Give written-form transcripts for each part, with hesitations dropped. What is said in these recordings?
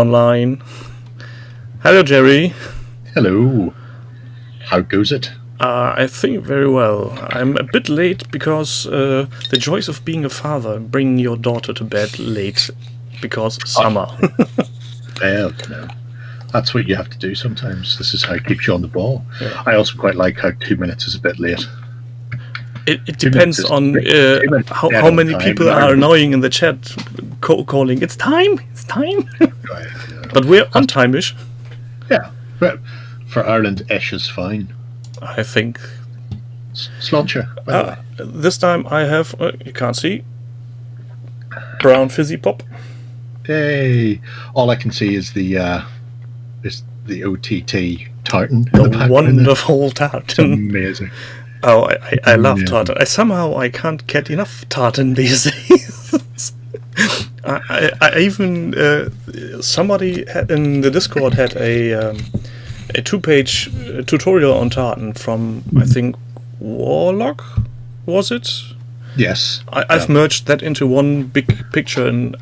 online. Hello, Jerry. Hello. How goes it? I think very well. I'm a bit late because the joys of being a father, bringing your daughter to bed late because summer. Well, that's what you have to do sometimes. This is how it keeps you on the ball. Yeah. I also quite like how 2 minutes is a bit late. It depends on how many people are annoying in the chat, calling, it's time. Right, yeah. But we're on time-ish. Yeah, but for Ireland, ish is fine. I think. Sláinte, by the way. This time I have, you can't see, brown fizzy pop. Hey, all I can see is the OTT tartan. The wonderful tartan. Amazing. Oh, I love tartan. I can't get enough tartan these days. I even somebody in the Discord had a 2-page tutorial on tartan from I think Warlock, was it? Yes. I've merged that into one big picture, and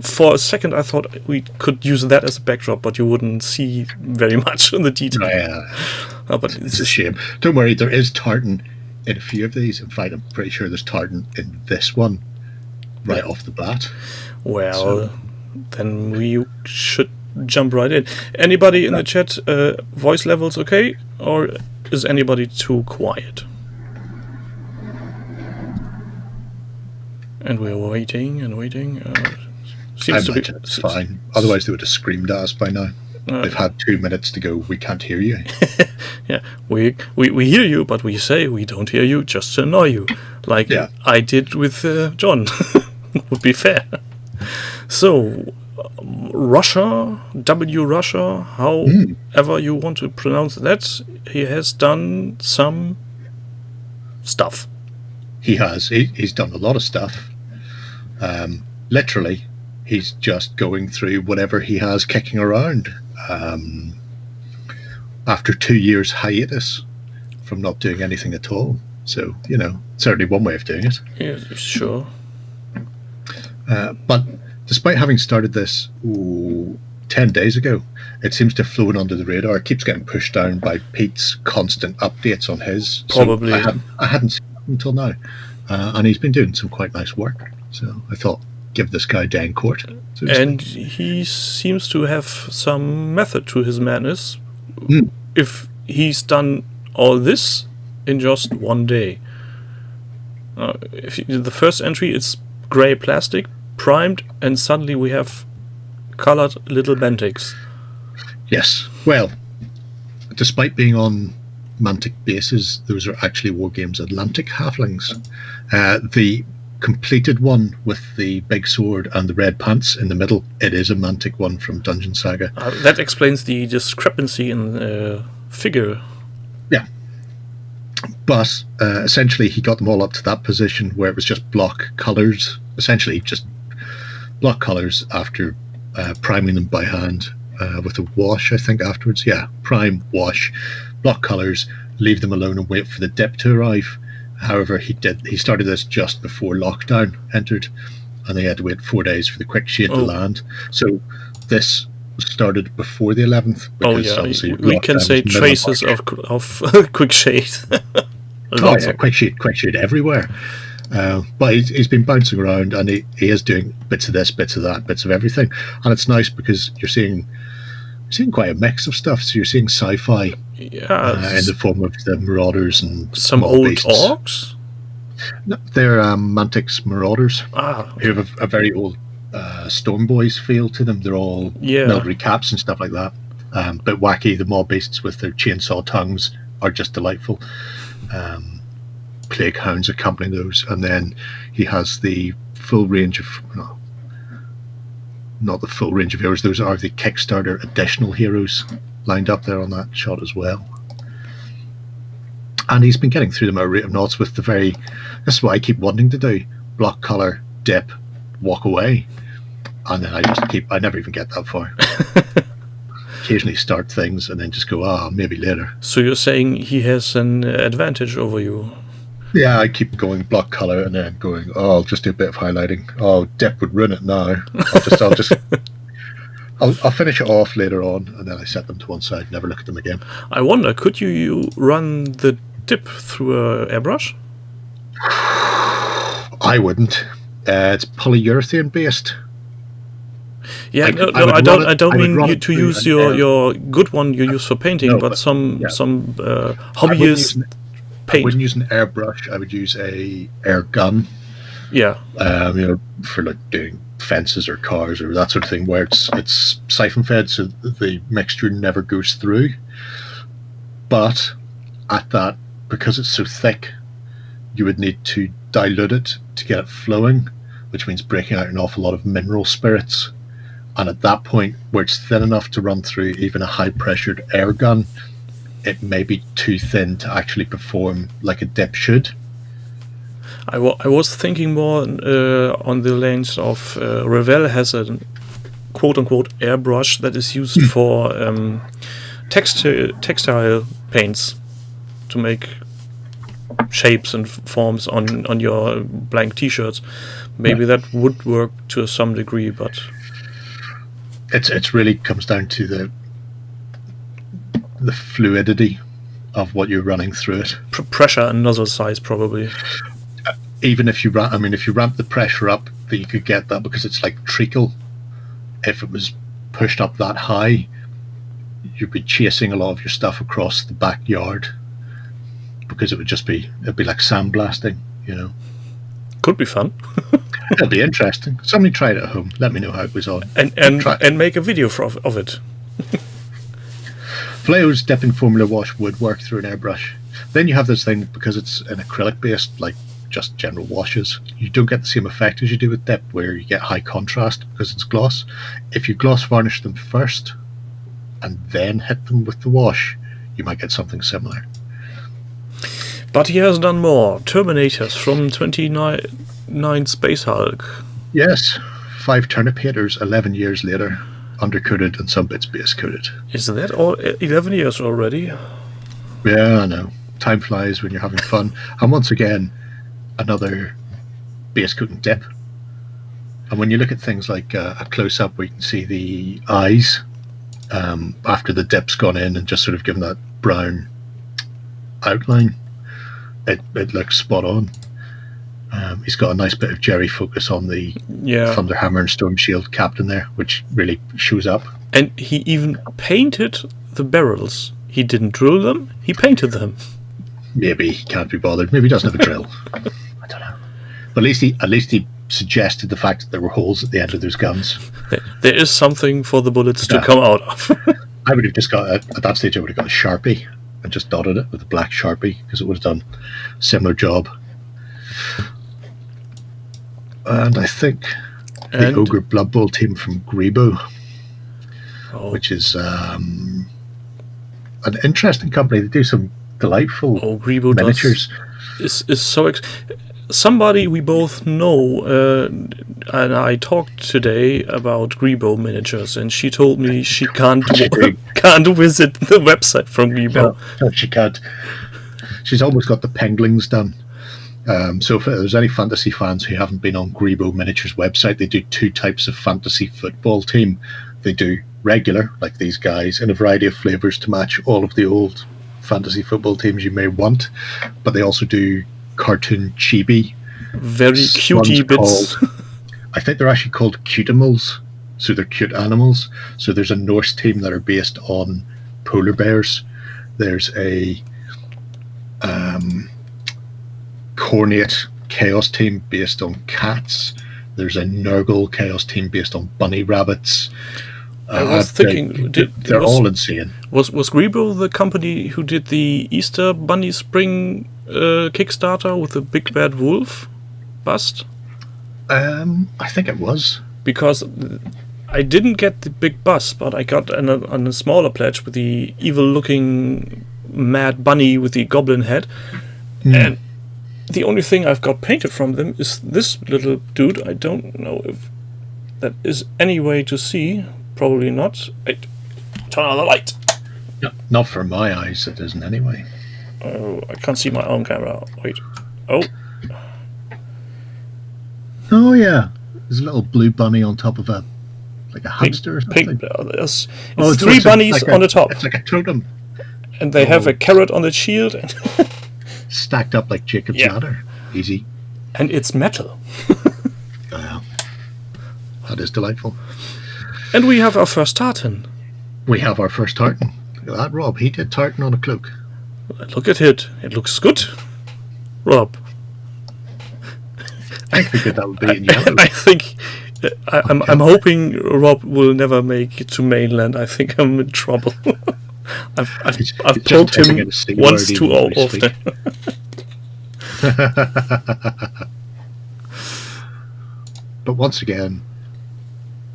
for a second I thought we could use that as a backdrop, but you wouldn't see very much in the detail. But it's a shame. Don't worry, there is tartan in a few of these. In fact, I'm pretty sure there's tartan in this one right off the bat. Well, then we should jump right in. Anybody in the chat, voice levels okay? Or is anybody too quiet? And we're waiting and waiting. Seems to be it's fine. Otherwise, they would have screamed at us by now. They've had 2 minutes to go. We can't hear you. Yeah, we hear you, but we say we don't hear you just to annoy you, like I did with John. Would be fair. So, Russia, Russia, however you want to pronounce that, he has done some stuff. He has. He's done a lot of stuff. Literally, he's just going through whatever he has kicking around. After 2 years hiatus from not doing anything at all. So, certainly one way of doing it. Yeah, sure. But despite having started this 10 days ago, it seems to have flown under the radar. It keeps getting pushed down by Pete's constant updates on his. Probably. So I hadn't seen it until now. And he's been doing some quite nice work. So I thought, give this guy down court. So and he seems to have some method to his madness. If he's done all this in just one day. The first entry, it's grey plastic, primed, and suddenly we have colored little Mantics. Yes. Well, despite being on Mantic bases, those are actually Wargames Atlantic halflings. The completed one with the big sword and the red pants in the middle, it is a Mantic one from Dungeon Saga. That explains the discrepancy in figure. Yeah. But essentially he got them all up to that position where it was just block colours, essentially just block colours after priming them by hand with a wash, I think, afterwards. Yeah, prime, wash, block colours, leave them alone and wait for the dip to arrive. However, he started this just before lockdown entered, and they had to wait 4 days for the quick shade to land. So this started before the 11th. Because we can say traces of quick shade. Quick shade everywhere. But he's been bouncing around, and he is doing bits of this, bits of that, bits of everything. And it's nice because you're seeing quite a mix of stuff. So you're seeing sci-fi in the form of the Marauders and some old orcs. No, they're Mantic's Marauders, who have a very old Storm Boys feel to them. They're all military caps and stuff like that. Bit wacky. The mob beasts with their chainsaw tongues are just delightful. Plague Hounds accompany those, and then he has the full range of not the full range of heroes. Those are the Kickstarter additional heroes lined up there on that shot as well. And he's been getting through them at a rate of knots with this is what I keep wanting to do: block color, dip, walk away, and then I never even get that far. Occasionally start things and then just go, maybe later. So you're saying he has an advantage over you? Yeah, I keep going block color and then going, I'll just do a bit of highlighting. Dip would ruin it now. I'll finish it off later on, and then I set them to one side, never look at them again. I wonder, could you run the tip through a airbrush? I wouldn't. It's polyurethane based. Yeah, I don't mean you to use your good one you use for painting, but some hobbyist paint. I wouldn't use an airbrush. I would use a air gun. Yeah. For like doing fences or cars or that sort of thing, where it's siphon fed, so the mixture never goes through. But at that, because it's so thick, you would need to dilute it to get it flowing, which means breaking out an awful lot of mineral spirits. And at that point, where it's thin enough to run through even a high-pressured air gun, it may be too thin to actually perform like a dip should. I was thinking more on the lines of Revell has a quote-unquote airbrush that is used for textile paints to make shapes and forms on your blank t-shirts. Maybe that would work to some degree, but it's really comes down to the fluidity of what you're running through it. Pressure and nozzle size, probably. Even if you ramp the pressure up, that you could get that, because it's like treacle. If it was pushed up that high, you'd be chasing a lot of your stuff across the backyard, because it'd be like sandblasting, you know. Could be fun. It'll be interesting. Somebody try it at home. Let me know how it was on. And make a video of it. Flao's dipping formula wash would work through an airbrush. Then you have this thing, because it's an acrylic based, like just general washes, you don't get the same effect as you do with dip, where you get high contrast because it's gloss. If you gloss varnish them first and then hit them with the wash, you might get something similar. But he has done more. Terminators from 29 Space Hulk. Yes, 5 turnip haters 11 years later, undercoated and some bits base coated. Is that all 11 years already? Yeah, I know. Time flies when you're having fun. And once again, another base coat and dip. And when you look at things like a close-up where you can see the eyes after the dip's gone in and just sort of given that brown outline, it looks spot on. He's got a nice bit of Jerry focus on the Thunderhammer and Storm Shield captain there, which really shows up. And he even painted the barrels. He didn't drill them, he painted them. Maybe he can't be bothered. Maybe he doesn't have a drill. I don't know. But at least he suggested the fact that there were holes at the end of those guns. There is something for the bullets to come out of. I would have just got, at that stage, I would have got a Sharpie and just dotted it with a black Sharpie, because it would have done a similar job. And I think the Ogre Blood Bowl team from Grebo, which is an interesting company. They do some delightful Grebo miniatures. Is so somebody we both know, and I talked today about Grebo miniatures, and she told me she can't visit the website from Grebo. No, she can't. She's almost got the penglings done. So if there's any fantasy fans who haven't been on Grebo Miniatures website, they do 2 types of fantasy football team. They do regular, like these guys, in a variety of flavors to match all of the old fantasy football teams you may want, but they also do cartoon chibi, very cutie bits. I think they're actually called cutimals, so they're cute animals. So there's a Norse team that are based on polar bears. There's a Cornate Chaos team based on cats. There's a Nurgle Chaos team based on bunny rabbits. I was thinking, they're all insane. Was Grebo the company who did the Easter Bunny Spring Kickstarter with the big bad wolf bust? I think it was. Because I didn't get the big bust, but I got on a smaller pledge with the evil-looking mad bunny with the goblin head. And the only thing I've got painted from them is this little dude. I don't know if that is any way to see. Probably not. Wait, turn on the light. No, not for my eyes, it isn't anyway. Oh, I can't see my own camera. Wait. Oh yeah. There's a little blue bunny on top of a like a hamster or something. It's 3 bunnies on the top. It's like a totem. And they have a carrot on the shield. And stacked up like Jacob's ladder. Easy. And it's metal. That is delightful. And we have our first tartan. We have our first tartan. Look at that, Rob. He did tartan on a cloak. Look at it. It looks good. Rob. I think that would be in yellow. I think... I'm hoping Rob will never make it to mainland. I think I'm in trouble. I've poked him once too often. But once again,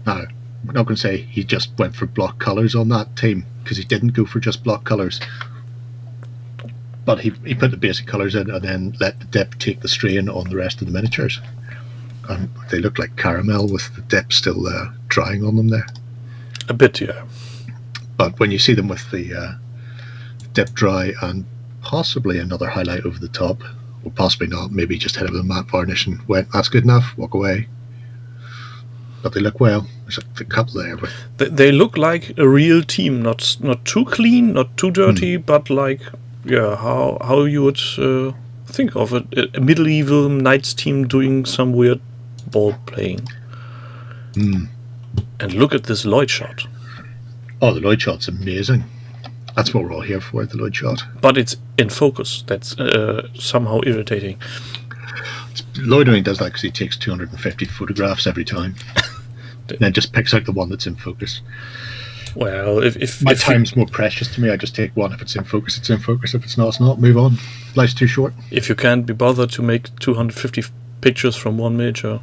no, we're not going to say he just went for block colours on that team, because he didn't go for just block colours. But he put the basic colours in and then let the dip take the strain on the rest of the miniatures. And they look like caramel with the dip still drying on them there. A bit, yeah. But when you see them with the dip dry and possibly another highlight over the top, or possibly not, maybe just hit it with a matte varnish and went, that's good enough, walk away. But they look well. There's a couple there. They look like a real team, not too clean, not too dirty, but like, how you would think of it, a medieval knights team doing some weird ball playing. And look at this Lloyd shot. Oh, the Lloyd shot's amazing. That's what we're all here for, the Lloyd shot. But it's in focus. That's somehow irritating. Loitering does that because he takes 250 photographs every time. And then just picks out the one that's in focus. Well, if my time's more precious to me, I just take one. If it's in focus, it's in focus. If it's not, it's not. Move on. Life's too short. If you can't be bothered to make 250 pictures from one miniature.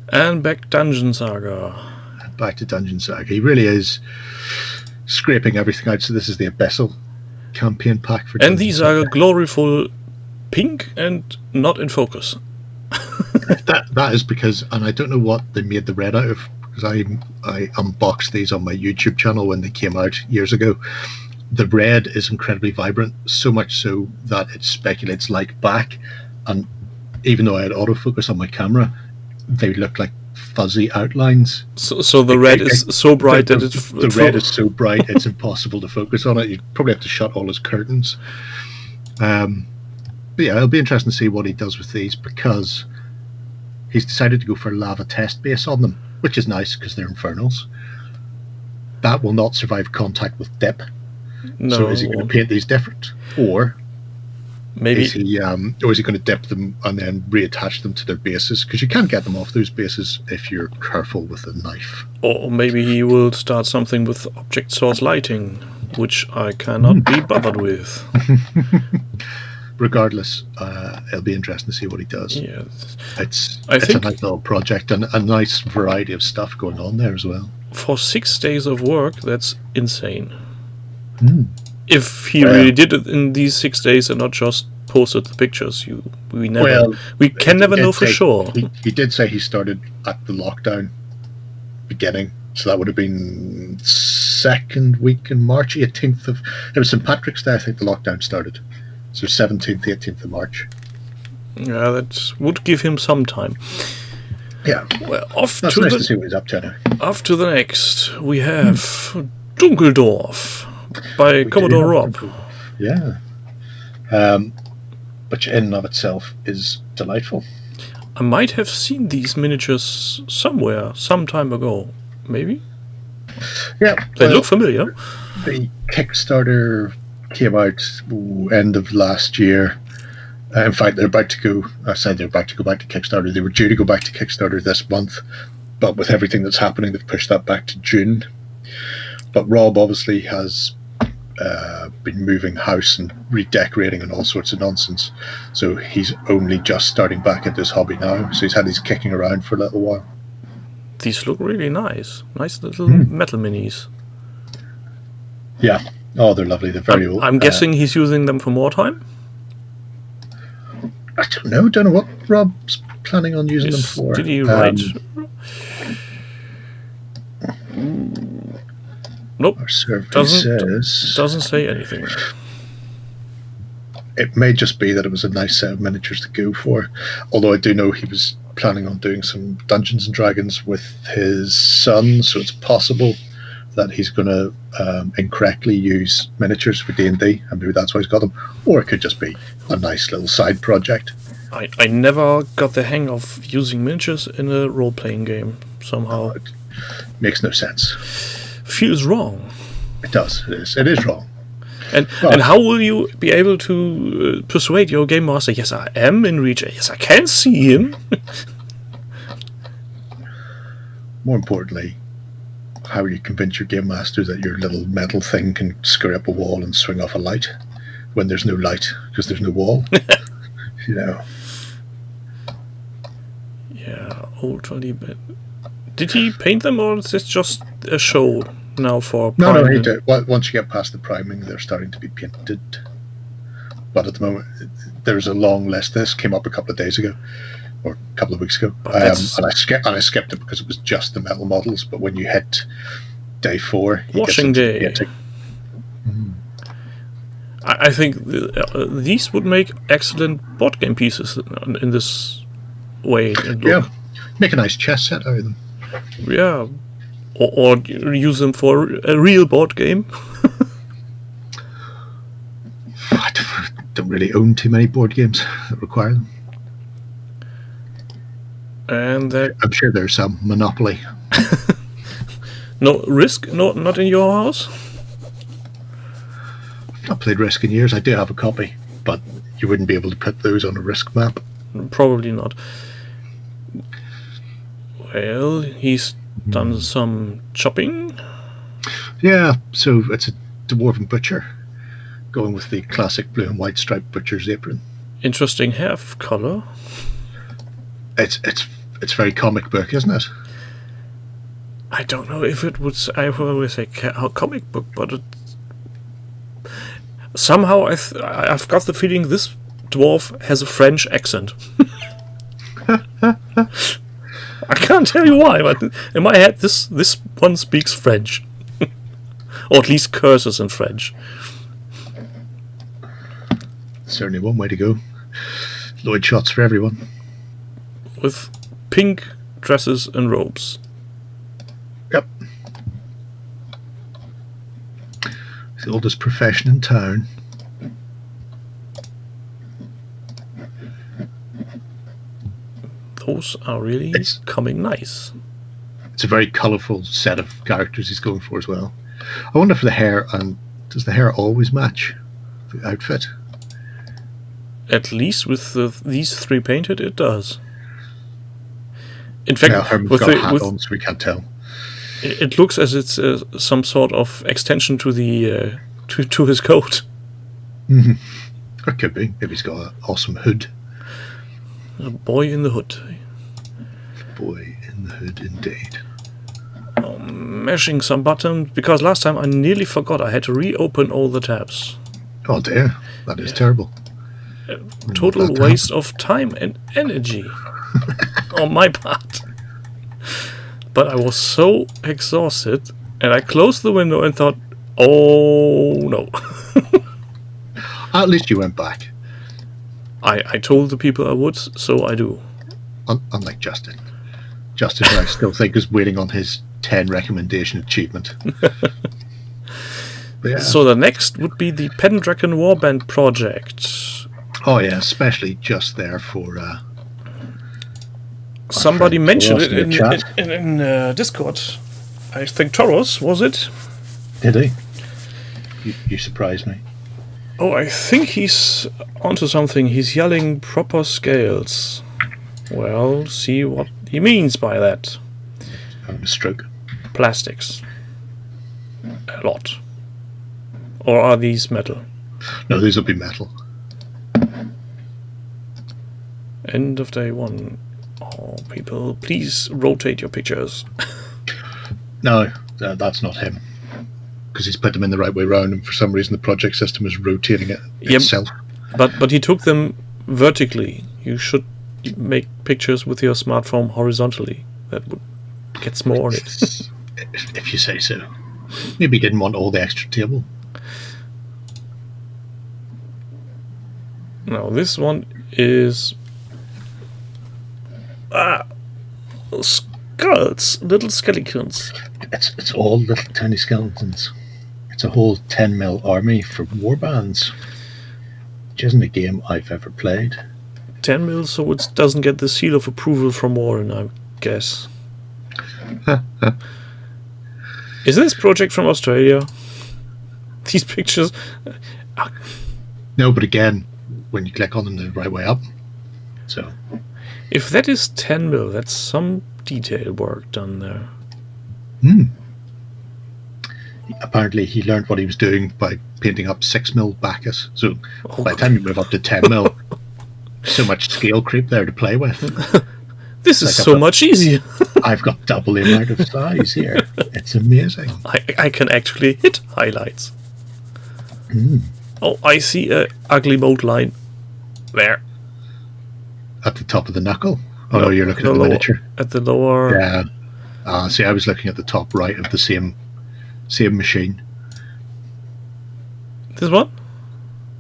And back Dungeon Saga. Back to Dungeon Saga. He really is scraping everything out. So this is the Abyssal campaign pack for. And these are gloriful pink and not in focus. that is because, and I don't know what they made the red out of, because I unboxed these on my YouTube channel when they came out years ago. The red is incredibly vibrant, so much so that it speculates like back, and even though I had autofocus on my camera, they look like fuzzy outlines. So the red is so bright that it's... The red is so bright it's impossible to focus on it. You probably have to shut all his curtains. But yeah, it'll be interesting to see what he does with these, because he's decided to go for a lava test base on them, which is nice because they're infernals. That will not survive contact with dip. No. So is he going to paint these different, or maybe is he going to dip them and then reattach them to their bases? Because you can't get them off those bases if you're careful with a knife. Or maybe he will start something with object source lighting, which I cannot be bothered with. Regardless, it'll be interesting to see what he does. Yeah, it's a nice little project and a nice variety of stuff going on there as well. For 6 days of work, that's insane. If he really did it in these 6 days and not just posted the pictures, we can never know for sure. He did say he started at the lockdown beginning, so that would have been second week in March, 18th of. It was St. Patrick's Day, I think the lockdown started. So 17th, 18th of March. Yeah, that would give him some time. Yeah. Well, nice to see what he's up to now. Off to the next, we have Dunkeldorf by Commodore Rob. Yeah. Which in and of itself is delightful. I might have seen these miniatures somewhere, some time ago. Maybe? Yeah. They look familiar. The Kickstarter came out end of last year. In fact, they're about to go. I said they're about to go back to Kickstarter. They were due to go back to Kickstarter this month, but with everything that's happening, they've pushed that back to June. But Rob obviously has been moving house and redecorating and all sorts of nonsense. So he's only just starting back at this hobby now. So he's had these kicking around for a little while. These look really nice. Nice little metal minis. Yeah. Oh, they're lovely. They're very old. I'm guessing he's using them for more time? I don't know. Don't know what Rob's planning on using them for. Did he write? Nope. Our survey doesn't say anything. It may just be that it was a nice set of miniatures to go for. Although I do know he was planning on doing some Dungeons and Dragons with his son, so it's possible that he's going to incorrectly use miniatures for D&D, and maybe that's why he's got them. Or it could just be a nice little side project. I never got the hang of using miniatures in a role-playing game, somehow. It makes no sense. Feels wrong. It does. It is wrong. And how will you be able to persuade your game master, yes, I am in reach, yes, I can see him? More importantly, how will you convince your game master that your little metal thing can screw up a wall and swing off a light when there's no light because there's no wall? You know. Yeah, old 20-bit. Did he paint them, or is this just a show now for priming? No, he did. Once you get past the priming, they're starting to be painted. But at the moment, there's a long list. This came up a couple of days ago, or a couple of weeks ago. And I skipped it because it was just the metal models. But when you hit day 4, washing day. I think these would make excellent board game pieces in this way. Yeah, make a nice chess set out of them. Yeah, or use them for a real board game. I don't really own too many board games that require them. And I'm sure there's some Monopoly. No Risk? No, not in your house? I've not played Risk in years. I do have a copy, but you wouldn't be able to put those on a Risk map. Probably not. Well, he's done some chopping. Yeah, so it's a dwarven butcher, going with the classic blue and white striped butcher's apron. Interesting hair color. It's very comic book, isn't it? I don't know if it would. I would always say comic book, but somehow I've got the feeling this dwarf has a French accent. I can't tell you why, but in my head, this one speaks French, or at least curses in French. Certainly one way to go. Lloyd shots for everyone. With pink dresses and robes. Yep. The oldest profession in town. Those are really coming nice. It's a very colourful set of characters he's going for as well. I wonder if the hair, and does the hair always match the outfit? At least with these 3 painted, it does. In fact, Herman's got a hat on, so we can't tell. It looks as it's some sort of extension to the to his coat. Mm-hmm. It could be. Maybe he's got an awesome hood. A boy in the hood. Boy in the hood, indeed. Oh, mashing some buttons, because last time I nearly forgot I had to reopen all the tabs. Oh dear, that is terrible. Total waste of time and energy on my part. But I was so exhausted, and I closed the window and thought, oh no. At least you went back. I told the people I would, so I do. Unlike Justin. Justin, I still think, is waiting on his 10 recommendation achievement. Yeah. So the next would be the Pendragon Warband project. Oh yeah, especially just there for... somebody mentioned it in Discord. I think Toros, was it? Did he? You surprised me. Oh, I think he's onto something. He's yelling proper scales. Well, see what he means by that. Having a stroke. Plastics. A lot. Or are these metal? No, these will be metal. End of day 1. Oh, people, please rotate your pictures. No, that's not him. Because he's put them in the right way round, and for some reason the project system is rotating it itself. But he took them vertically. You should make pictures with your smartphone horizontally. That would get more on it. If you say so. Maybe he didn't want all the extra table. Now this one is... Skulls, little skeletons. It's all little tiny skeletons. It's a whole 10 mil army for warbands, which isn't a game I've ever played. 10 mil, so it doesn't get the seal of approval from Warren, I guess. Is this project from Australia? These pictures? No, but again, when you click on them, they're the right way up. So, if that is 10 mil, that's some detail work done there. Apparently, he learned what he was doing by painting up 6 mil Bacchus. So, by the time you move up to 10 mil, so much scale creep there to play with. This is so much easier. I've got double the amount of size here. It's amazing. I can actually hit highlights. Oh, I see a ugly boat line. Where? At the top of the knuckle? Oh, no, you're looking at the miniature. At the lower... Yeah. See, I was looking at the top right of the same machine. This one?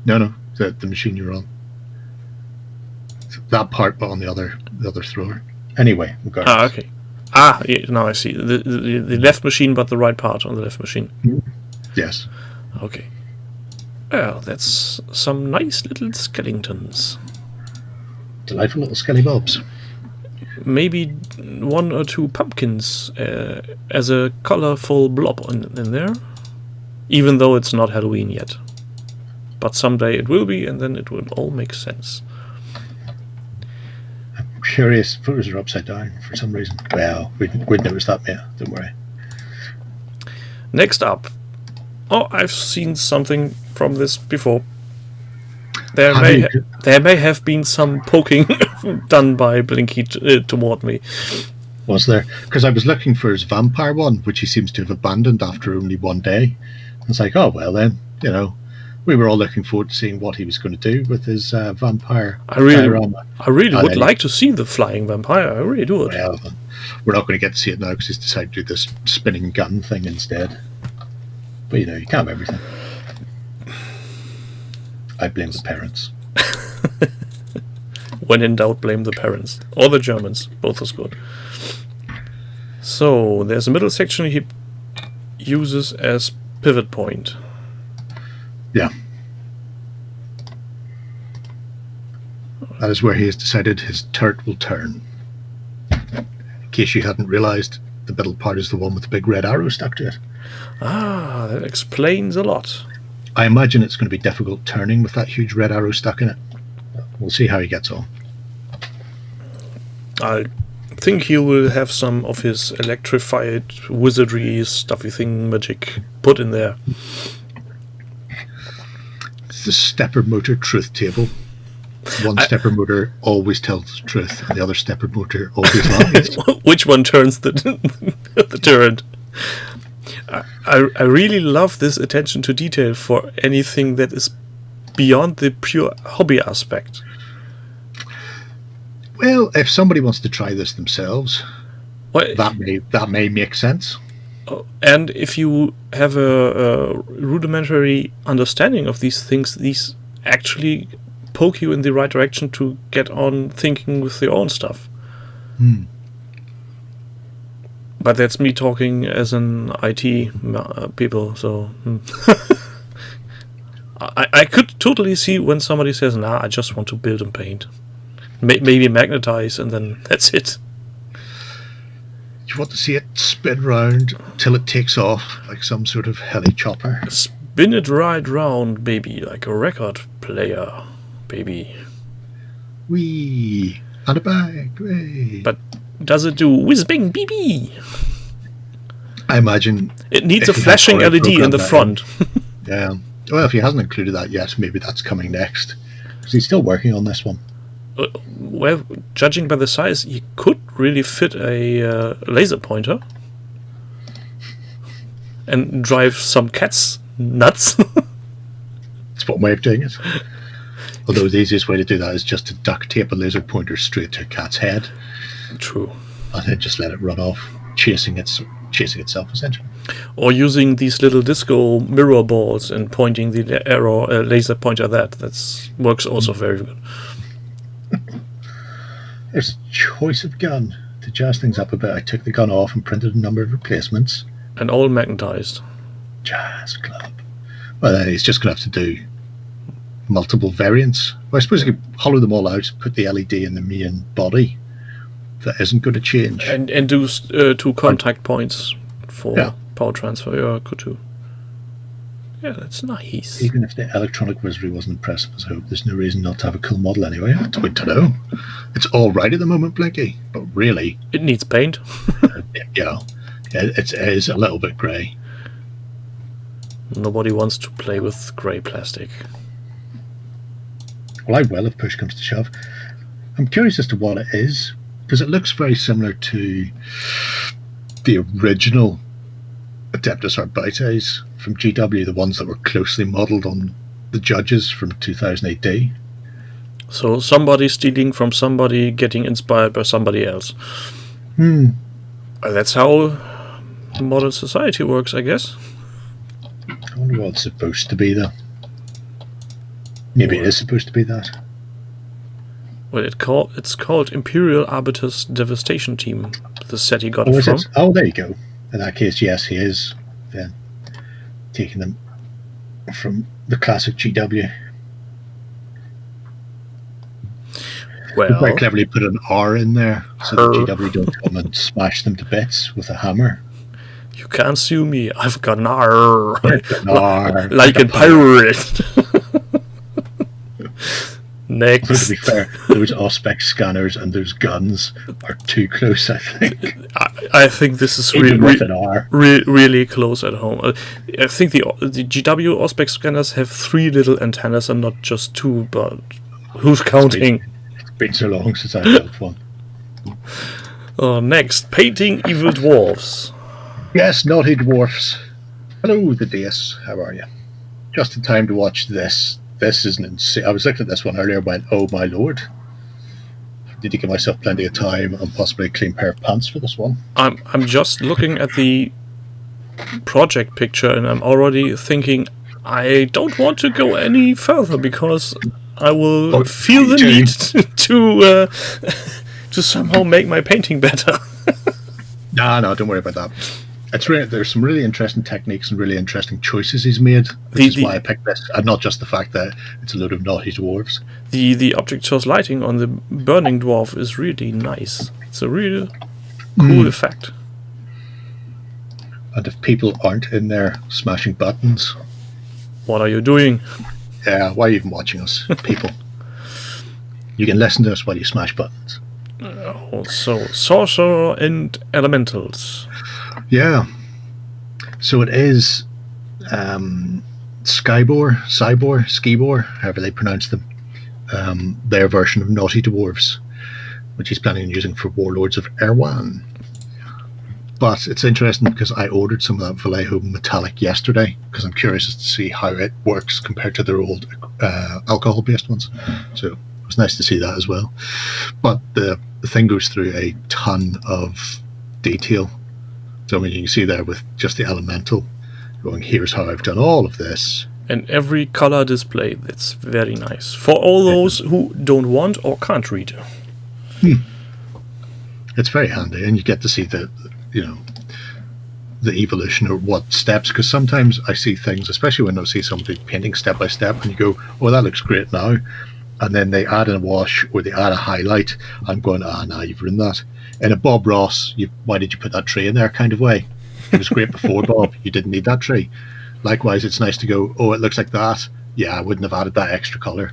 No, the machine you're on. That part, but on the other thrower. Anyway, we've got okay. Yeah, now I see. The left machine, but the right part on the left machine. Yes. Okay. Well, that's some nice little skeletons. Delightful little skelly bobs. Maybe 1 or 2 pumpkins as a colorful blob in there. Even though it's not Halloween yet. But someday it will be, and then it will all make sense. I'm curious, photos are upside down for some reason. Well, we'd notice that, yeah, don't worry. Next up. Oh, I've seen something from this before. There may have been some poking done by Blinky toward me. Was there? Because I was looking for his vampire one, which he seems to have abandoned after only one day. It's like, oh, well then, we were all looking forward to seeing what he was going to do with his vampire diorama. I really would like to see the flying vampire. I really would. Well, we're not going to get to see it now because he's decided to do this spinning gun thing instead. But, you can't have everything. I blame the parents. When in doubt, blame the parents. Or the Germans. Both is good. So, there's a middle section he uses as pivot point. Yeah. That is where he has decided his turret will turn. In case you hadn't realised, the middle part is the one with the big red arrow stuck to it. Ah, that explains a lot. I imagine it's going to be difficult turning with that huge red arrow stuck in it. We'll see how he gets on. I think he will have some of his electrified wizardry stuffy thing magic put in there. It's the stepper motor truth table. One stepper motor always tells the truth, and the other stepper motor always lies. Which one turns the turret? I really love this attention to detail for anything that is beyond the pure hobby aspect. Well, if somebody wants to try this themselves, that may make sense. And if you have a rudimentary understanding of these things, these actually poke you in the right direction to get on thinking with your own stuff. But that's me talking as an IT people, so... I could totally see when somebody says, nah, I just want to build and paint. Maybe magnetize, and then that's it. You want to see it spin round till it takes off, like some sort of heli chopper. Spin it right round, baby, like a record player, baby. Wee, and a bag, wee. But does it do whiz-bang, BB? I imagine... It needs a flashing LED in the front. Yeah. Well, if he hasn't included that yet, maybe that's coming next. Because he's still working on this one. Well, judging by the size, he could really fit a laser pointer and drive some cats nuts. That's one way of doing it. Although the easiest way to do that is just to duct tape a laser pointer straight to a cat's head. True. And then just let it run off, chasing itself, essentially. Or using these little disco mirror balls and pointing the laser pointer at that. That works also very good. There's a choice of gun. To jazz things up a bit, I took the gun off and printed a number of replacements. And all magnetized. Jazz Club. Well, then he's just going to have to do multiple variants. Well, I suppose you could hollow them all out, put the LED in the main body. That isn't going to change. And do 2 contact points for power transfer. Yeah, could too. Yeah, that's nice. Even if the electronic wizardry wasn't impressive as I hope, there's no reason not to have a cool model anyway. It's good to know. It's all right at the moment, Blinky, but really... It needs paint. It is a little bit grey. Nobody wants to play with grey plastic. Well, I will if push comes to shove. I'm curious as to what it is, because it looks very similar to the original Adeptus Arbites from GW, the ones that were closely modelled on the Judges from 2000 AD. So somebody stealing from somebody, getting inspired by somebody else. That's how modern society works, I guess. I wonder what it's supposed to be, though. Maybe it is supposed to be that. Well, it's called Imperial Arbiter's Devastation Team. The set he got it from. Oh, there you go. In that case, yes, he is then taking them from the classic GW. Well, very cleverly put an R in there so that GW don't come and smash them to bits with a hammer. You can't sue me. I've got an R. Like in Pirate. Next. So to be fair, those off-spec scanners and those guns are too close, I think. I think this is really close at home. I think the GW off-spec scanners have 3 little antennas and not just 2, but who's counting? It's been so long since I built one. Next, painting evil dwarves. Yes, naughty dwarfs. Hello, the DS. How are you? Just in time to watch this. This isn't insane. I was looking at this one earlier and went, oh my lord. Need to give myself plenty of time and possibly a clean pair of pants for this one. I'm just looking at the project picture and I'm already thinking I don't want to go any further because I will feel the need to somehow make my painting better. No, don't worry about that. There's some really interesting techniques and really interesting choices he's made, which is why I picked this, and not just the fact that it's a load of naughty dwarves. The object source lighting on the burning dwarf is really nice. It's a really cool effect. And if people aren't in there smashing buttons, what are you doing? Yeah, why are you even watching us, people? You can listen to us while you smash buttons. So sorcerer and elementals. Yeah. So it is Skybor, however they pronounce them, their version of Naughty Dwarves, which he's planning on using for Warlords of Erwan. But it's interesting because I ordered some of that Vallejo metallic yesterday because I'm curious as to see how it works compared to their old alcohol-based ones. So it was nice to see that as well. But the thing goes through a ton of detail. So I mean, you can see there with just the elemental going, here's how I've done all of this. And every color display, it's very nice. For all those who don't want or can't read. It's very handy, and you get to see the evolution or what steps, because sometimes I see things, especially when I see somebody painting step by step, and you go, oh, that looks great now. And then they add in a wash or they add a highlight. I'm going, nah, you've ruined that. In a Bob Ross, why did you put that tree in there kind of way? It was great before, Bob. You didn't need that tree. Likewise, it's nice to go, oh, it looks like that. Yeah, I wouldn't have added that extra color.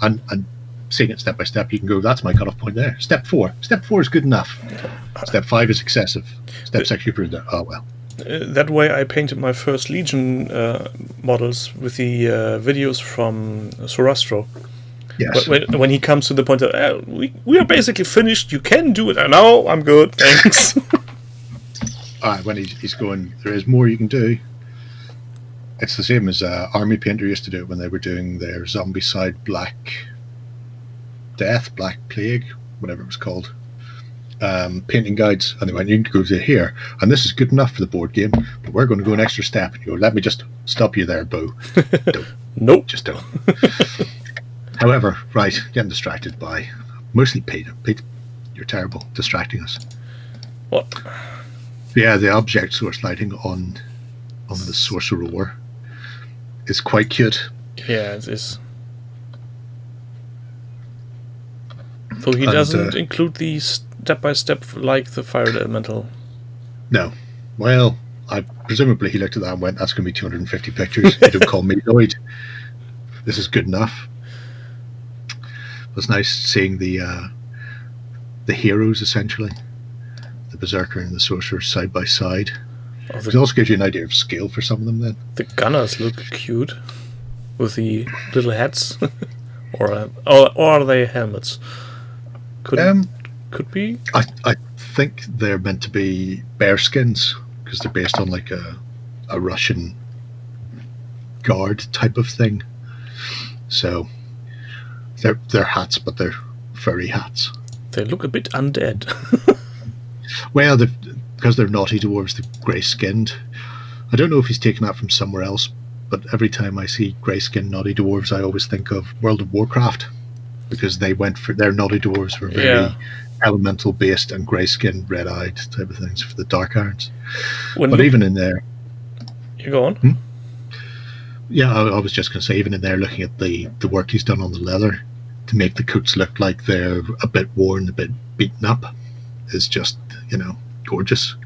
And seeing it step by step, you can go, that's my cutoff point there. Step 4. Step 4 is good enough. Step 5 is excessive. Step 6, you've ruined it. Oh, well. That way I painted my first Legion models with the videos from Sorastro. Yes. When he comes to the point of, we are basically finished, you can do it. No, I'm good, thanks. When he's going, there is more you can do. It's the same as Army Painter used to do it when they were doing their Zombicide Black Death, Black Plague, whatever it was called, painting guides. And they went, you can go to here, and this is good enough for the board game, but we're going to go an extra step. And you go, let me just stop you there, Bo. Don't. Nope. Just don't. However, right, getting distracted by mostly You're terrible, distracting us. What? Yeah, the object source lighting on the source rower is quite cute. Yeah, it is. Though he doesn't include the step-by-step like the Fire Elemental. No. Well, presumably he looked at that and went, that's going to be 250 pictures. You don't call me Lloyd. This is good enough. It was nice seeing the heroes, essentially. The Berserker and the Sorcerer side by side. It also gives you an idea of scale for some of them then. The gunners look cute with the little hats. or are they helmets? Could be. I think they're meant to be bear skins because they're based on like a Russian guard type of thing. So they're hats, but they're furry hats. They look a bit undead. Well, because they're naughty dwarves, they're grey-skinned. I don't know if he's taken that from somewhere else, but every time I see grey-skinned naughty dwarves, I always think of World of Warcraft, because they went for their naughty dwarves were very elemental-based and grey-skinned, red-eyed type of things for the Dark Irons. But even in there... You go on? Yeah, I was just going to say, even in there, looking at the work he's done on the leather, to make the coats look like they're a bit worn, a bit beaten up, is just, gorgeous.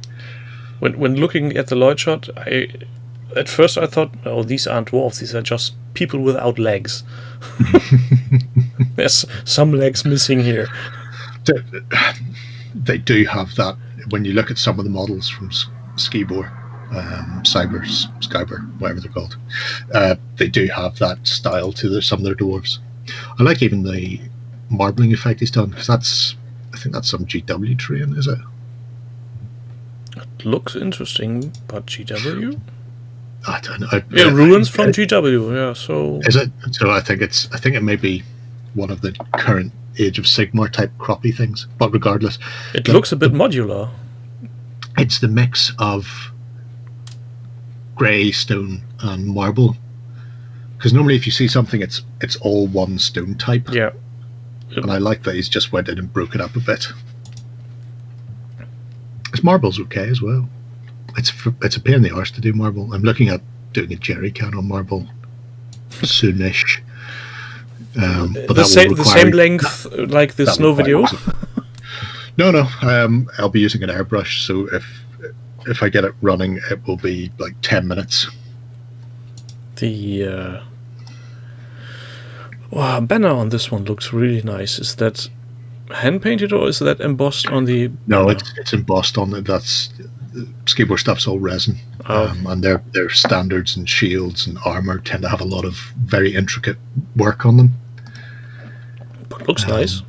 When looking at the Lloyd shot, at first I thought, no, these aren't dwarves, these are just people without legs. There's some legs missing here. They do have that. When you look at some of the models from Skibor, Skybor, whatever they're called, they do have that style to some of their dwarves. I like even the marbling effect he's done, because I think that's some GW terrain, is it? It looks interesting, but GW? I don't know. Ruins from GW, yeah, so... Is it? So I think it may be one of the current Age of Sigmar type croppy things, but regardless... It looks a bit modular. It's the mix of grey, stone and marble. Because normally if you see something, it's all one stone type. Yeah. And I like that he's just went in and broke it up a bit. His marble's okay as well. It's a pain in the arse to do marble. I'm looking at doing a jerry can on marble soonish. But the same length like the snow video? No. I'll be using an airbrush, so if I get it running, it will be like 10 minutes. The banner on this one looks really nice. Is that hand painted or is that embossed on the banner? No, it's embossed on it. That's skateboard stuff's all resin. And their standards and shields and armor tend to have a lot of very intricate work on them. But looks nice.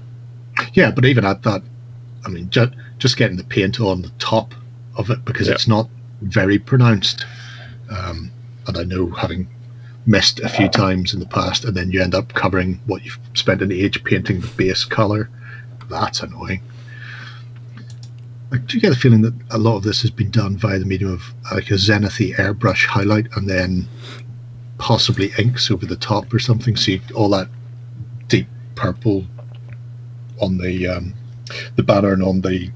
Yeah, but even at that, I mean, just getting the paint on the top of it, because it's not very pronounced. And I know, having missed a few times in the past, and then you end up covering what you've spent an age painting the base color. That's annoying. Do you get a feeling that a lot of this has been done via the medium of like a zenithy airbrush highlight and then possibly inks over the top or something, so all that deep purple on the banner and on the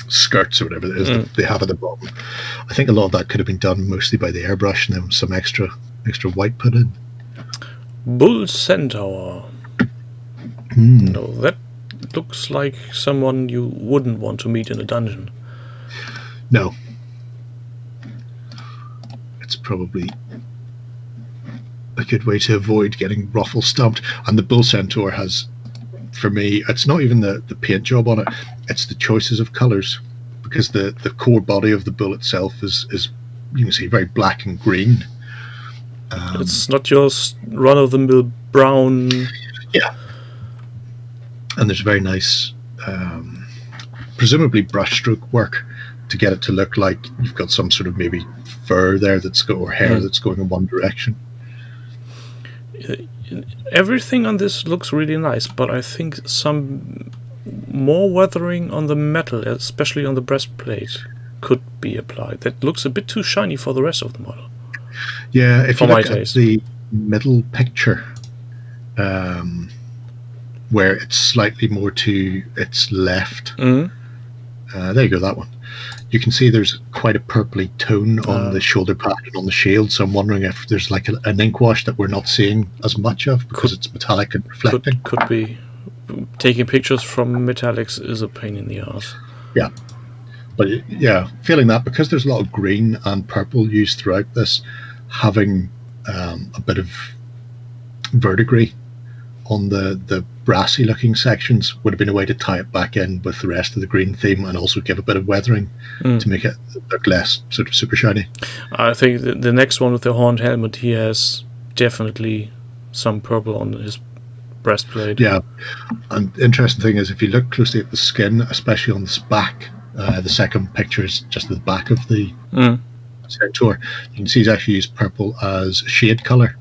skirts or whatever it is that they have at the bottom? I think a lot of that could have been done mostly by the airbrush and then some extra white put in. Bull Centaur. No, that looks like someone you wouldn't want to meet in a dungeon. No. It's probably a good way to avoid getting ruffle stumped. And the Bull Centaur has, for me, it's not even the paint job on it, it's the choices of colours. Because the core body of the bull itself is you can see, very black and green. It's not just run-of-the-mill brown. Yeah. And there's very nice, presumably brushstroke work to get it to look like you've got some sort of maybe fur there or hair that's going in one direction. Everything on this looks really nice, but I think some more weathering on the metal, especially on the breastplate, could be applied. That looks a bit too shiny for the rest of the model. Yeah, if you look at the middle picture, where it's slightly more to its left. There you go, that one. You can see there's quite a purpley tone on the shoulder pad and on the shield, so I'm wondering if there's like an ink wash that we're not seeing as much of because it's metallic and reflecting. Could be. Taking pictures from metallics is a pain in the ass. Yeah. But yeah, feeling that because there's a lot of green and purple used throughout this, having a bit of verdigris on the brassy looking sections would have been a way to tie it back in with the rest of the green theme and also give a bit of weathering to make it look less sort of super shiny. I think the next one with the horned helmet, he has definitely some purple on his breastplate. Yeah, and the interesting thing is if you look closely at the skin, especially on this back, the second picture is just the back of the Centaur. You can see he's actually used purple as shade colour,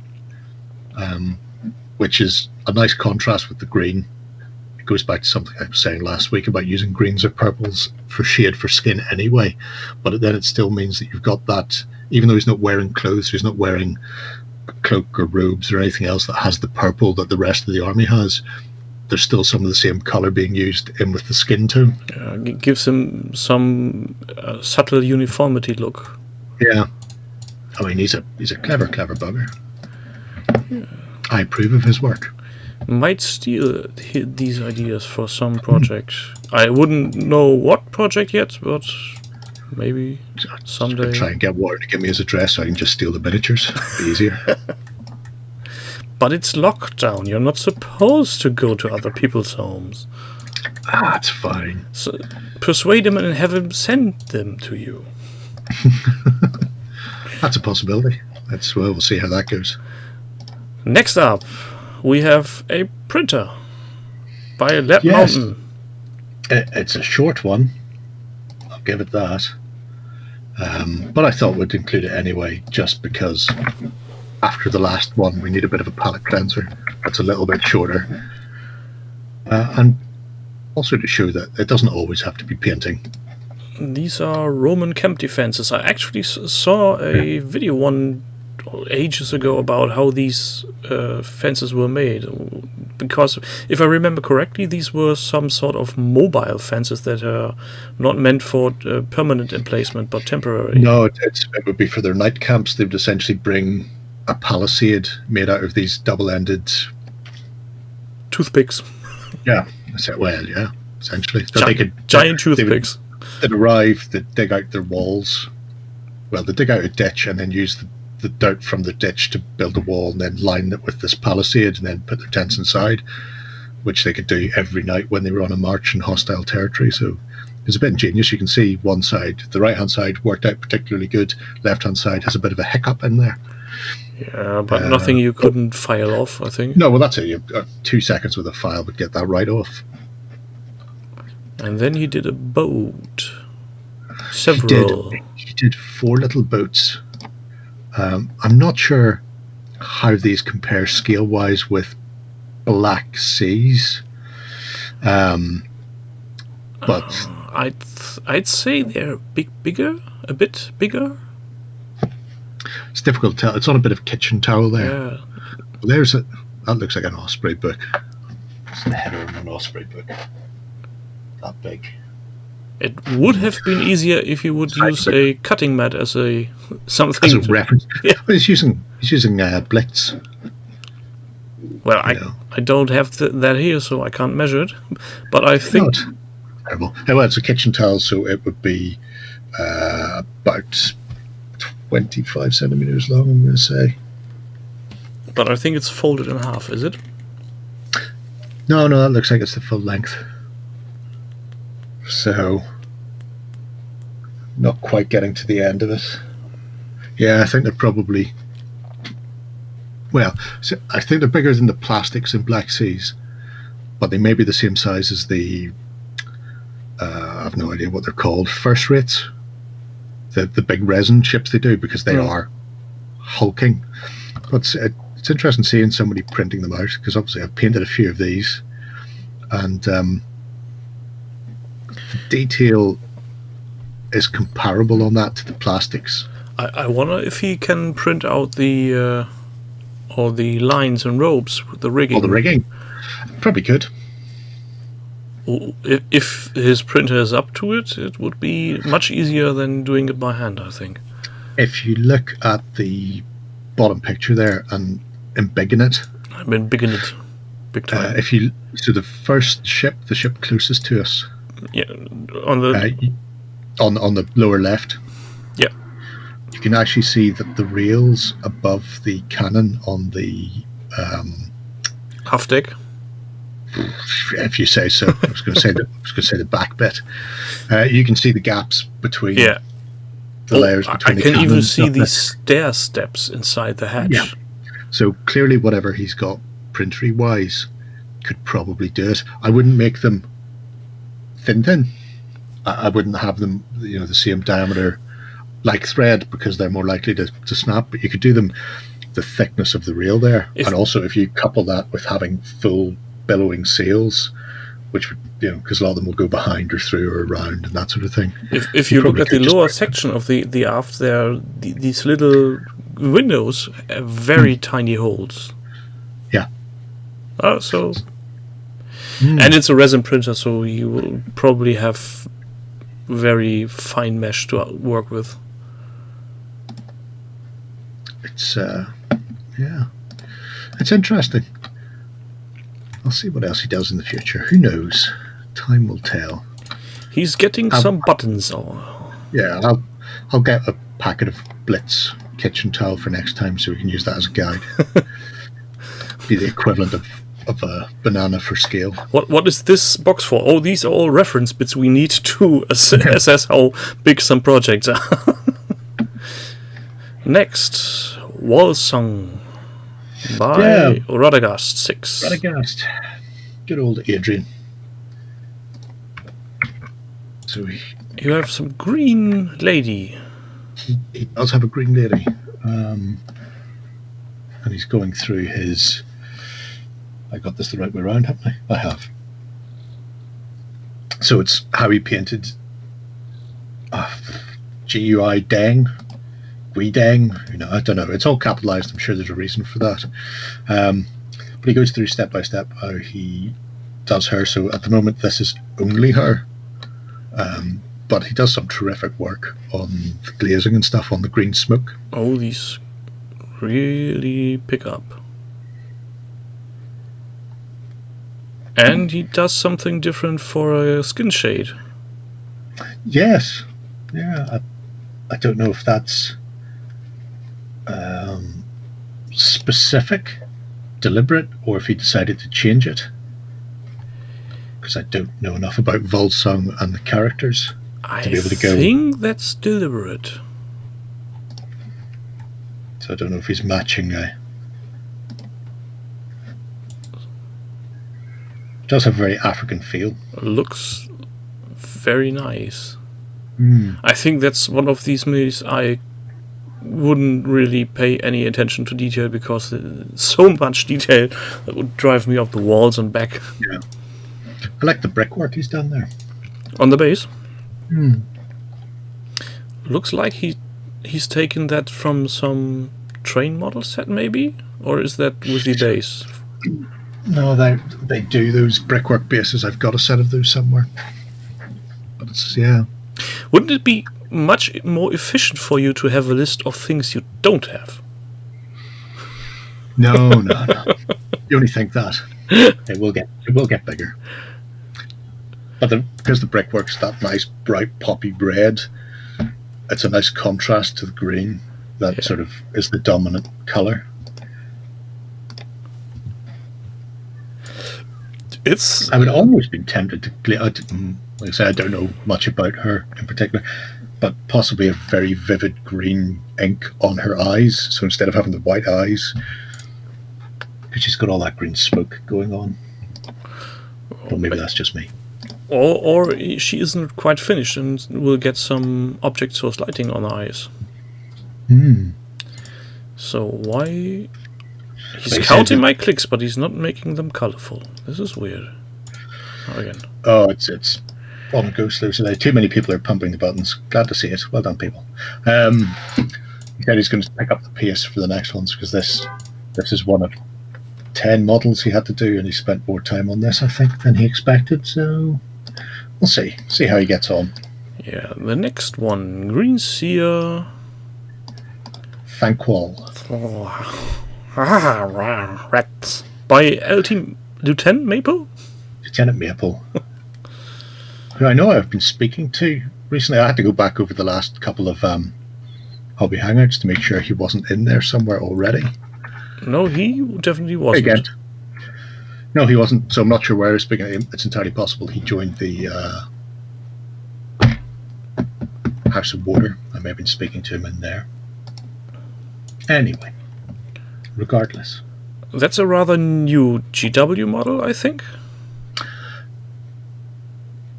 which is a nice contrast with the green. It goes back to something I was saying last week about using greens or purples for shade for skin anyway, but then it still means that you've got that, even though he's not wearing clothes, he's not wearing a cloak or robes or anything else that has the purple that the rest of the army has, there's still some of the same colour being used in with the skin tone. It gives him some subtle uniformity look. Yeah. I mean, he's a clever bugger. Yeah. I approve of his work. Might steal these ideas for some project. I wouldn't know what project yet, but maybe someday. Try and get Warren to give me his address so I can just steal the miniatures. It'd be easier. But it's lockdown. You're not supposed to go to other people's homes. That's fine. So persuade him and have him send them to you. That's a possibility. We'll see how that goes. Next up, we have a printer by Lab Mountain. It's a short one. I'll give it that. But I thought we'd include it anyway, just because after the last one, we need a bit of a palette cleanser that's a little bit shorter. And also to show that it doesn't always have to be painting. These are Roman camp defenses. I actually saw a video ages ago about how these fences were made. Because if I remember correctly, these were some sort of mobile fences that are not meant for permanent emplacement, but temporary. No, it would be for their night camps. They would essentially bring a palisade made out of these double-ended toothpicks. Yeah, yeah, essentially. So giant toothpicks. They'd arrive, they'd dig out their walls. Well, they dig out a ditch and then use the dirt from the ditch to build a wall and then line it with this palisade and then put their tents inside, which they could do every night when they were on a march in hostile territory. So it's a bit ingenious. You can see one side, the right-hand side, worked out particularly good. Left-hand side has a bit of a hiccup in there. Yeah, but nothing you couldn't file off, I think. No, well, that's it. You've got 2 seconds with a file would get that right off. And then he did a boat. Several. He did 4 little boats. I'm not sure how these compare scale-wise with Black Seas. But I'd say they're a bit bigger. It's difficult to tell. It's on a bit of kitchen towel there. Yeah. That looks like an Osprey book. It's the header of an Osprey book. That big. It would have been easier if you would use a cutting mat as something as a reference. Yeah. Well, he's using Blitz. Well, I don't have that here, so I can't measure it. But I think terrible. Well, it's a kitchen towel, so it would be about 25 centimeters long, I'm going to say. But I think it's folded in half, is it? No, that looks like it's the full length. So, not quite getting to the end of it. Yeah, I think they're probably... Well, so I think they're bigger than the plastics in Black Seas, but they may be the same size as the... I have no idea what they're called. First rates? The big resin ships they do, because they are hulking. But it's interesting seeing somebody printing them out, because obviously I've painted a few of these, and the detail is comparable on that to the plastics. I wonder if he can print out the all the lines and ropes with the rigging. All the rigging. Probably could. If his printer is up to it, it would be much easier than doing it by hand, I think. If you look at the bottom picture there and embiggen it. I've been bigging it big time. So the first ship, the ship closest to us. Yeah, on the on the lower left. Yeah. You can actually see that the rails above the cannon on the half deck. If you say so. I was going to say the back bit. You can see the gaps between the layers between the I can cannon even see these stair steps inside the hatch. Yeah. So clearly whatever he's got printery wise could probably do it. I wouldn't make them thin. I wouldn't have them, the same diameter like thread, because they're more likely to snap, but you could do them the thickness of the rail there. And also if you couple that with having full billowing sails, which would, because a lot of them will go behind or through or around and that sort of thing. If you look at the lower section of the aft there, these little windows have very tiny holes. Yeah. And it's a resin printer, so you will probably have very fine mesh to work with. It's it's interesting. I'll see what else he does in the future. Who knows? Time will tell. He's getting some buttons on. Yeah, I'll get a packet of Blitz kitchen towel for next time, so we can use that as a guide. Be the equivalent of a banana for scale. What is this box for? Oh, these are all reference bits we need to assess how big some projects are. Next, Wall Song by Radagast 6. Radagast. Good old Adrian. So you have some green lady. He does have a green lady. And he's going through his... I got this the right way around, haven't I? I have. So it's how he painted GUI Deng, Gui Deng, I don't know. It's all capitalized. I'm sure there's a reason for that. But he goes through step by step how he does her. So at the moment, this is only her. But he does some terrific work on the glazing and stuff on the green smoke. Oh, these really pick up. And he does something different for a skin shade. Yes. Yeah. I don't know if that's specific, deliberate, or if he decided to change it. Because I don't know enough about Volsung and the characters to be able to go. I think that's deliberate. So I don't know if he's matching It does have a very African feel. Looks very nice. Mm. I think that's one of these movies I wouldn't really pay any attention to detail, because there's so much detail that would drive me up the walls and back. Yeah. I like the brickwork he's done there. On the base? Mm. Looks like he's taken that from some train model set, maybe? Or is that with the base? No, they do those brickwork bases. I've got a set of those somewhere. But it's, Wouldn't it be much more efficient for you to have a list of things you don't have? No. You only think that. It will get bigger. But because the brickwork's that nice bright poppy red, it's a nice contrast to the green that sort of is the dominant colour. I would almost be tempted to like I say, I don't know much about her in particular, but possibly a very vivid green ink on her eyes. So instead of having the white eyes, because she's got all that green smoke going on. Well, maybe that's just me. Or she isn't quite finished and will get some object source lighting on her eyes. Hmm. So why... He's counting my clicks, but he's not making them colorful. This is weird. Again. Oh, it's on Ghostly today. Too many people are pumping the buttons. Glad to see it. Well done, people. He said he's going to pick up the pace for the next ones, because this is one of 10 models he had to do, and he spent more time on this, I think, than he expected. So we'll see how he gets on. Yeah, the next one, Green Seer. Thankwall. Rats. By Lieutenant Maple? Lieutenant Maple. Who I know I've been speaking to recently. I had to go back over the last couple of hobby hangouts to make sure he wasn't in there somewhere already. No, he definitely wasn't. Again. No, he wasn't, so I'm not sure where I was speaking to him. It's entirely possible he joined the House of Water. I may have been speaking to him in there. Anyway, regardless. That's a rather new GW model, I think.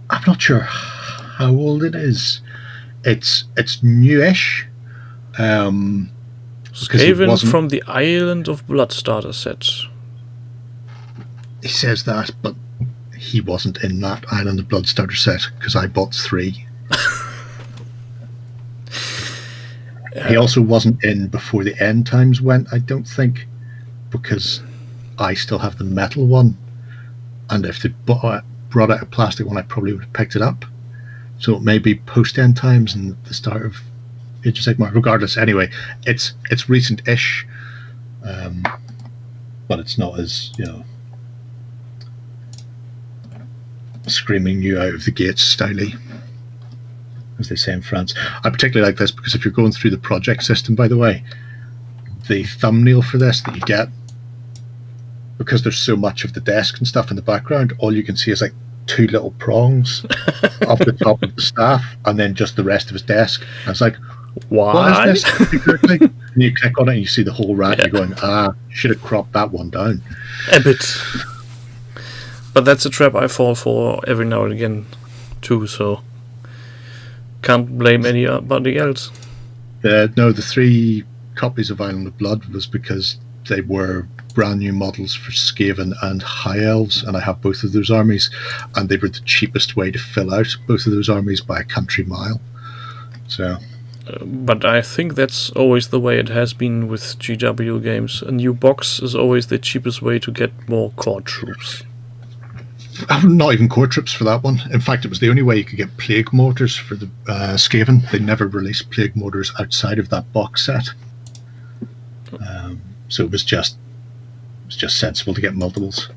I'm not sure how old it is. It's newish. Skaven from the Island of Bloodstarter set. He says that, but he wasn't in that Island of Bloodstarter set because I bought 3. He also wasn't in before the End Times went, I don't think, because I still have the metal one, and if they brought out a plastic one, I probably would have picked it up. So it may be post End Times and the start of Age of Sigmar. Regardless, anyway, it's recent-ish, but it's not as, screaming you out of the gates styly, as they say in France. I particularly like this because if you're going through the project system, by the way, the thumbnail for this that you get, because there's so much of the desk and stuff in the background, all you can see is like 2 little prongs off the top of the staff, and then just the rest of his desk. And it's like, what is this exactly? And you click on it and you see the whole rack. You're going, should have cropped that one down a bit. But that's a trap I fall for every now and again too, so can't blame anybody else. No, the 3 copies of Island of Blood was because they were brand new models for Skaven and High Elves, and I have both of those armies, and they were the cheapest way to fill out both of those armies by a country mile. So, but I think that's always the way it has been with GW games. A new box is always the cheapest way to get more core troops. Not even core troops for that one. In fact, it was the only way you could get plague mortars for the Skaven. They never released plague mortars outside of that box set. So it was just sensible to get multiples.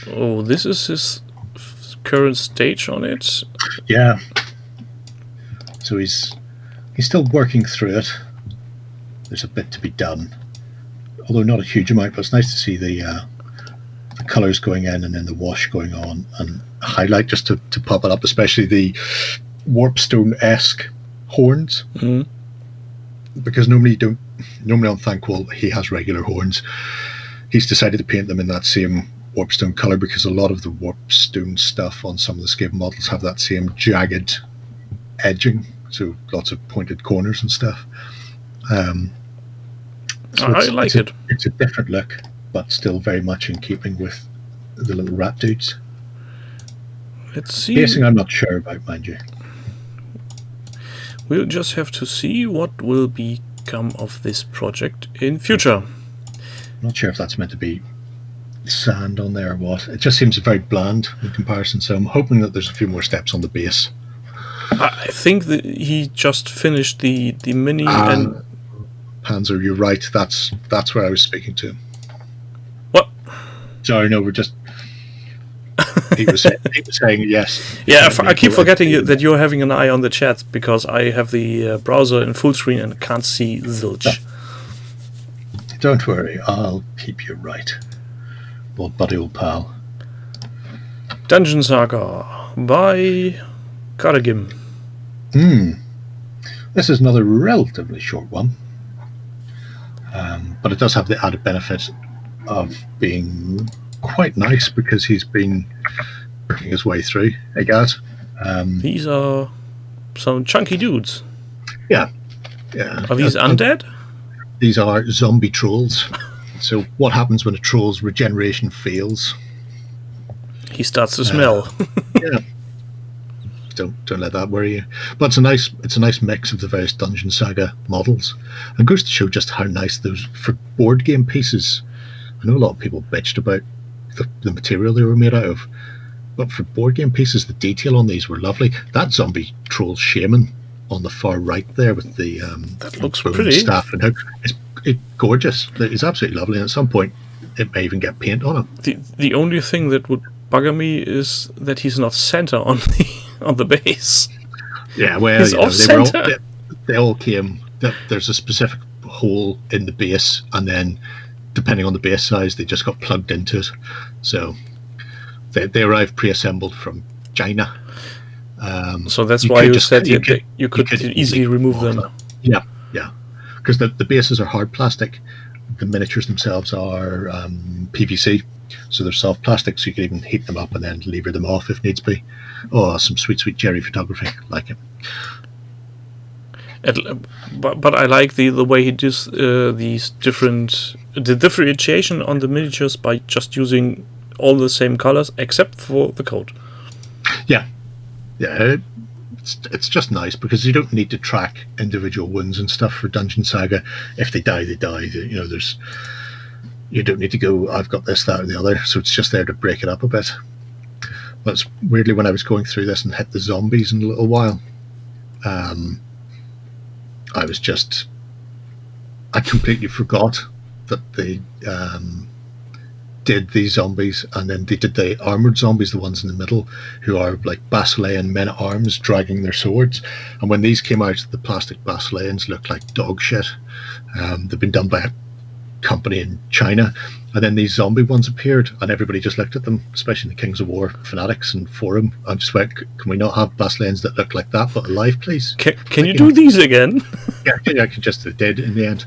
Oh, this is his current stage on it. Yeah. So he's still working through it. There's a bit to be done, although not a huge amount. But it's nice to see the colours going in and then the wash going on, and highlight just to pop it up, especially the Warpstone-esque horns. Mm. Because normally on Thankwall he has regular horns. He's decided to paint them in that same Warpstone colour because a lot of the Warpstone stuff on some of the Skaven models have that same jagged edging, so lots of pointed corners and stuff. So I like it. It's a different look, but still very much in keeping with the little rat dudes. Let's see. Basing I'm not sure about, mind you. We'll just have to see what will become of this project in future. I'm not sure if that's meant to be sand on there or what. It just seems very bland in comparison, so I'm hoping that there's a few more steps on the base. I think that he just finished the mini and... Panzer, you're right. That's where I was speaking to him. What? Sorry, no, we're just... He was saying yes. Yeah, I keep forgetting that you're having an eye on the chat because I have the browser in full screen and can't see zilch. Don't worry, I'll keep you right. Old buddy, old pal. Dungeon Saga by Karagim. This is another relatively short one. But it does have the added benefit of being quite nice because he's been working his way through, I guess. These are some chunky dudes. Yeah. Are these undead? These are zombie trolls. So what happens when a troll's regeneration fails? He starts to smell. Yeah. Don't let that worry you. But it's a nice mix of the various Dungeon Saga models, and goes to show just how nice those for board game pieces, I know a lot of people bitched about the material they were made out of, but for board game pieces, the detail on these were lovely. That zombie troll shaman on the far right there with the that looks pretty staff and hook, it's gorgeous. It's absolutely lovely, and at some point it may even get paint on it. The only thing that would bugger me is that he's not center on the base. Yeah, well, he's off center. They all came. There's a specific hole in the base, and then depending on the base size, they just got plugged into it. So they arrived pre-assembled from China. So that's why you said you could easily remove them. Yeah, because the bases are hard plastic. The miniatures themselves are PVC, so they're soft plastic, so you can even heat them up and then lever them off if needs be. Oh, some sweet Jerry photography, like it. But I like the way he does the differentiation on the miniatures by just using all the same colors except for the coat. Yeah, it's just nice because you don't need to track individual wounds and stuff for Dungeon Saga. If they die, they die. You don't need to go, I've got this, that, or the other. So it's just there to break it up a bit. But weirdly, when I was going through this and hit the zombies in a little while, I completely forgot that they did these zombies, and then they did the armoured zombies, the ones in the middle, who are like Basilean men-at-arms dragging their swords. And when these came out, the plastic Basileans looked like dog shit. They've been done by a company in China. And then these zombie ones appeared, and everybody just looked at them, especially the Kings of War fanatics and forum, and just went, can we not have Basileans that look like that, but alive, please? Can you do these again? Yeah, I just did in the end.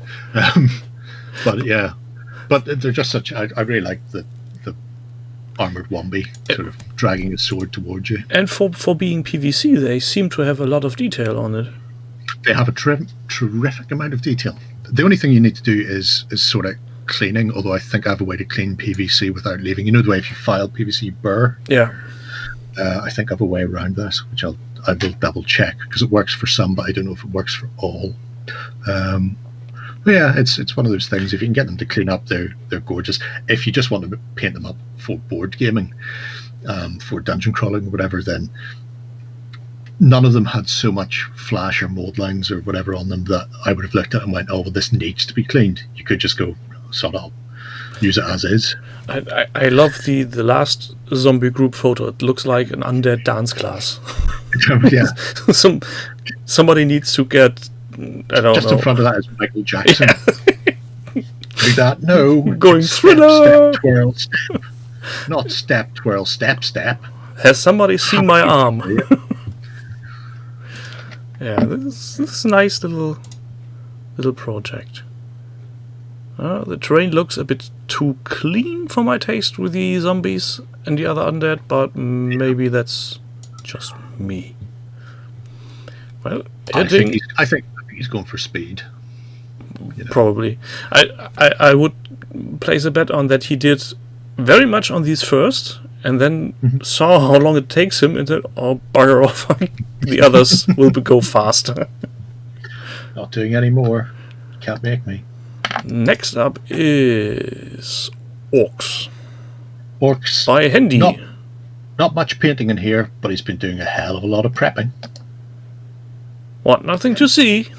But yeah. But they're just such... I really like the armoured Wombi sort of dragging his sword towards you. And for being PVC, they seem to have a lot of detail on it. They have a terrific amount of detail. The only thing you need to do is sort of cleaning, although I think I have a way to clean PVC without leaving. You know the way if you file PVC burr? Yeah. I think I have a way around that, which I will double check, because it works for some, but I don't know if it works for all. But yeah, it's one of those things. If you can get them to clean up, they're gorgeous. If you just want to paint them up for board gaming, for dungeon crawling or whatever, then none of them had so much flash or mold lines or whatever on them that I would have looked at and went, oh, well, this needs to be cleaned. You could just go, sod up, use it as is. I love the last zombie group photo. It looks like an undead dance class. Yeah. Somebody needs to get... I don't just know. In front of that is Michael Jackson. Yeah. Do that? No. Going thriller. Step, twirl, step. Not step, twirl, step. Has somebody seen my arm? Yeah, this is a nice little project. The terrain looks a bit too clean for my taste with the zombies and the other undead, but maybe that's just me. Well, I think he's going for speed. Probably. I would place a bet on that he did very much on these first, and then saw how long it takes him, and said, "Oh, bugger off! The others will go faster." Not doing any more. Can't make me. Next up is Orcs. Orcs by Hendy. Not much painting in here, but he's been doing a hell of a lot of prepping. What? Nothing to see.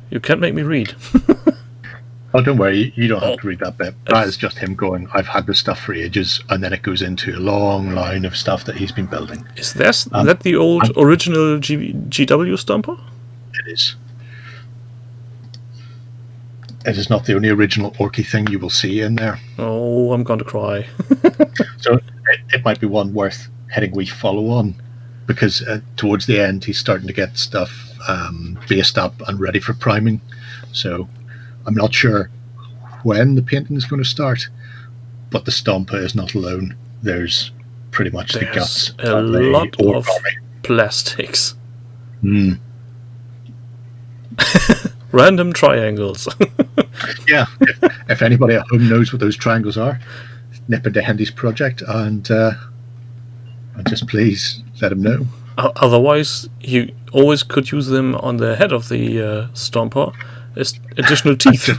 You can't make me read. Oh, don't worry. You don't have to read that bit. That is just him going, I've had this stuff for ages, and then it goes into a long line of stuff that he's been building. Is that the old original GW Stomper? It is. It is not the only original Orky thing you will see in there. Oh, I'm going to cry. So it might be one worth hitting we follow on, because towards the end he's starting to get stuff based up and ready for priming. So I'm not sure when the painting is going to start, but the Stomper is not alone. There's pretty much the guts. A lot of plastics. Random triangles. Yeah, if anybody at home knows what those triangles are, nip into Hendy's project and just please let him know. Otherwise, you always could use them on the head of the Stomper as additional teeth.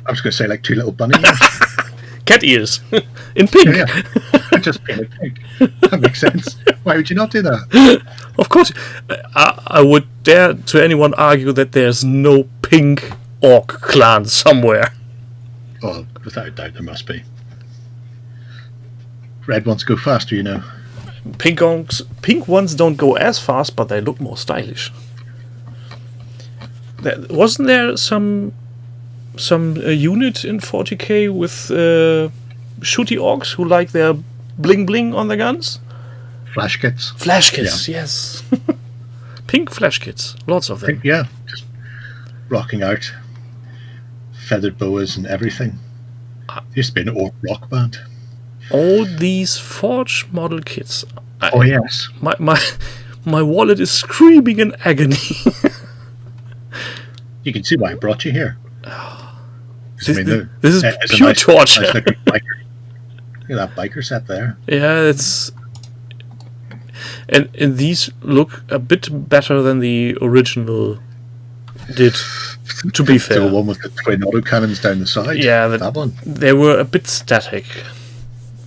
I was going to say like two little bunny ears. cat ears in pink. Yeah. Just painted pink. That makes sense. Why would you not do that? Of course, I would dare to anyone argue that there's no pink orc clan somewhere. Oh, without a doubt there must be. Red ones go faster, you know. Pink ones don't go as fast, but they look more stylish. Wasn't there some unit in 40k with shooty orcs who like their bling bling on the guns? Flash kits. Flash kits, yes. Pink flash kits, lots of them. Pink, yeah, just rocking out, feathered boas and everything. Used to be an orc rock band. All these Forge model kits. Oh yes. My wallet is screaming in agony. You can see why I brought you here. This is pure torture. Nice looking biker. Look at that biker set there. Yeah, it's... And these look a bit better than the original did, to be fair. The one with the twin autocannons down the side? Yeah, that one. They were a bit static.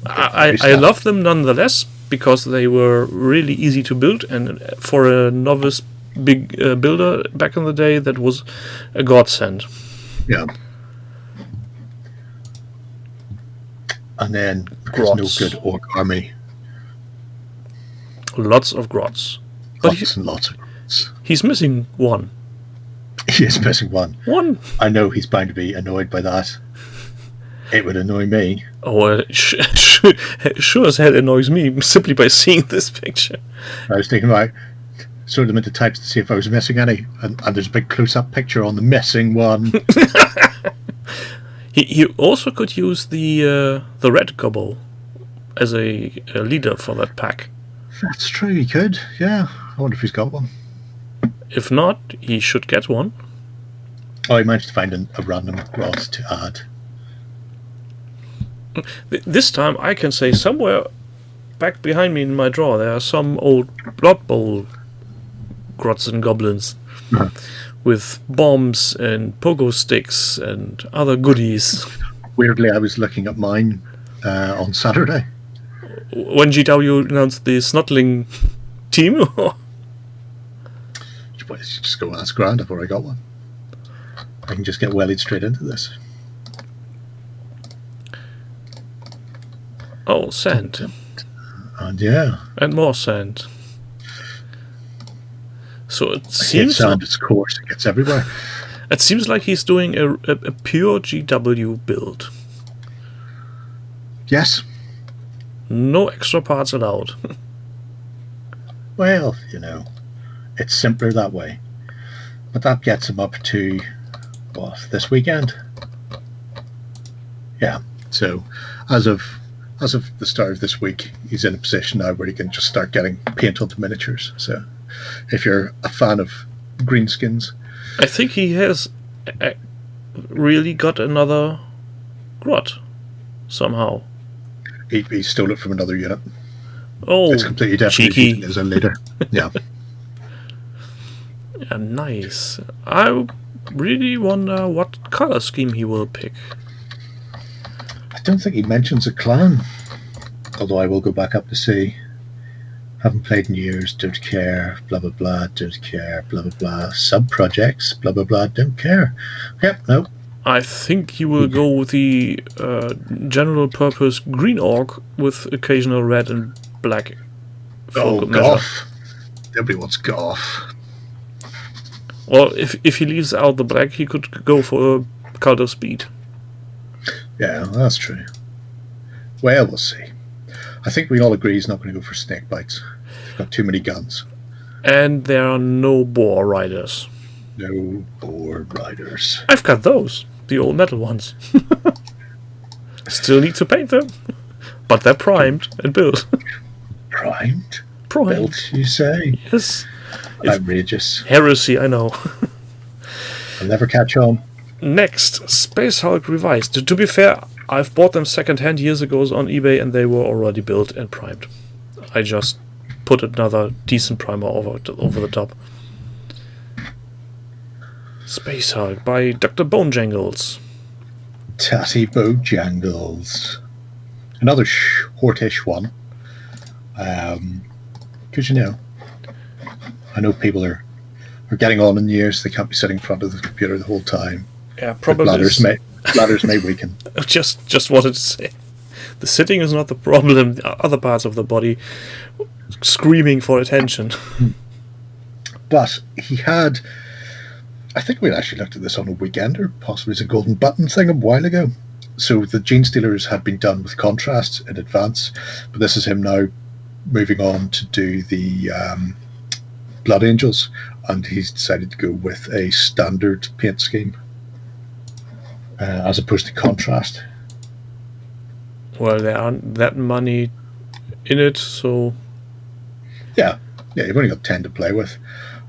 I love them nonetheless, because they were really easy to build, and for a novice big builder back in the day, that was a godsend. Yeah. And then, because no good orc army. Lots of grots. Lots and lots of grots. He's missing one. He is missing one. One. I know he's bound to be annoyed by that. It would annoy me. Oh, sure as hell annoys me simply by seeing this picture. I was thinking about sort them into types to see if I was missing any, and there's a big close-up picture on the missing one. He also could use the red gobble as a leader for that pack. That's true, he could, yeah. I wonder if he's got one. If not, he should get one. Oh, he managed to find a random grot to add. This time I can say somewhere back behind me in my drawer there are some old Blood Bowl grots and goblins with bombs and pogo sticks and other goodies. Weirdly, I was looking at mine on Saturday. When GW announced the Snotling team? Just go ask Grant. I've already got one. I can just get wellied straight into this. Oh, sand. And yeah. And more sand. So it seems... seems... sand, it's coarse, it gets everywhere. It seems like he's doing a pure GW build. Yes. No extra parts allowed. Well, you know, it's simpler that way. But that gets him up to, what, this weekend? Yeah, so as of the start of this week, he's in a position now where he can just start getting paint onto miniatures. So if you're a fan of greenskins... I think he has really got another grot somehow. He stole it from another unit. Oh, it's completely definitely cheeky. As a leader. Yeah. Yeah, nice. I really wonder what color scheme he will pick. I don't think he mentions a clan. Although I will go back up to see. Haven't played in years, don't care, blah blah blah, don't care, blah blah blah. Sub-projects, blah blah blah, don't care. Yep, no. I think he will go with the general purpose green orc with occasional red and black. Oh, Goth. Nobody wants Goth. Well, if he leaves out the black, he could go for a cult of speed. Yeah, that's true. Well, we'll see. I think we all agree he's not going to go for snake bites. They've got too many guns. And there are no boar riders. No boar riders. I've got those. The old metal ones. Still need to paint them. But they're primed and built. Primed? Primed. Built, you say? Yes. Outrageous. Heresy, I know. I'll never catch on. Next, Space Hulk Revised. To be fair, I've bought them second-hand years ago on eBay and they were already built and primed. I just put another decent primer over the top. Space Hulk by Dr. Bonejangles. Tatty Bojangles. Another shortish one. Because, I know people are getting on in years. They can't be sitting in front of the computer the whole time. Yeah, probably. Bladders may weaken. Just wanted to say, the sitting is not the problem. Other parts of the body screaming for attention. But he had, I think we actually looked at this on a weekender, possibly as a golden button thing a while ago. So the Gene Stealers had been done with contrast in advance, but this is him now moving on to do the Blood Angels, and he's decided to go with a standard paint scheme as opposed to contrast. Well, there aren't that many in it, so... Yeah, you've only got 10 to play with.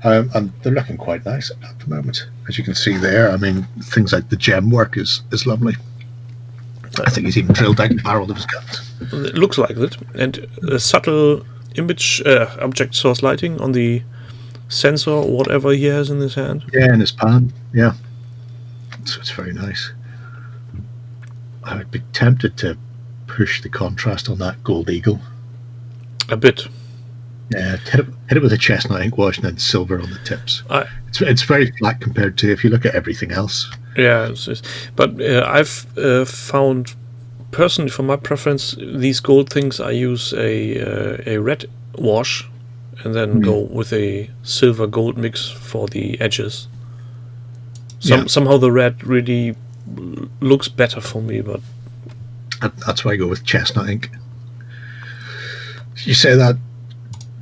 And they're looking quite nice at the moment. As you can see there, I mean, things like the gem work is lovely. I think he's even drilled out the barrel of his guns. It looks like it. And a subtle object source lighting on the sensor or whatever he has in his hand. Yeah, in his pan, yeah. So it's very nice. I would be tempted to push the contrast on that Gold Eagle. A bit. Yeah, hit it with a chestnut ink wash and then silver on the tips. It's very flat compared to if you look at everything else. Yeah, but I've found, personally, for my preference, these gold things, I use a red wash and then go with a silver gold mix for the edges. Somehow the red really looks better for me, but that's why I go with chestnut ink. You say that,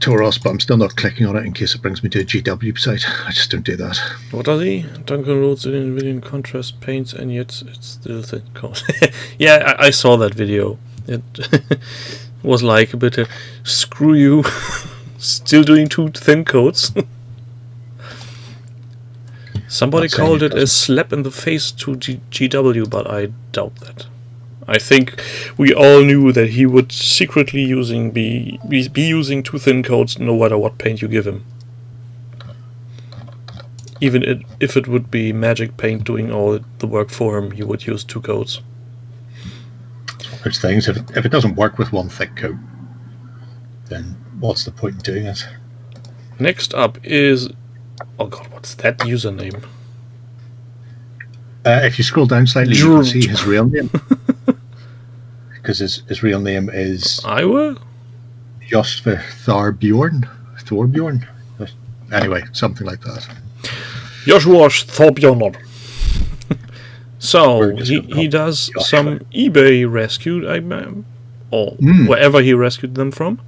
Toros, but I'm still not clicking on it in case it brings me to a GW site. I just don't do that. What does he? Duncan loads it in within contrast paints, and yet it's still thin coat. Yeah, I saw that video. It was like a bit of screw you, still doing two thin coats. Somebody called it a slap in the face to GW, but I doubt that. I think we all knew that he would secretly be using two thin coats no matter what paint you give him. Even if it would be magic paint doing all the work for him, he would use two coats. Which things, if it doesn't work with one thick coat, then what's the point in doing it? Next up is... Oh god, what's that username? If you scroll down slightly, you can see his real name. Because his real name is Iowa? Josfer Thorbjorn. Anyway, something like that. Joshua Thorbjorn. So he does some eBay rescue, or wherever he rescued them from.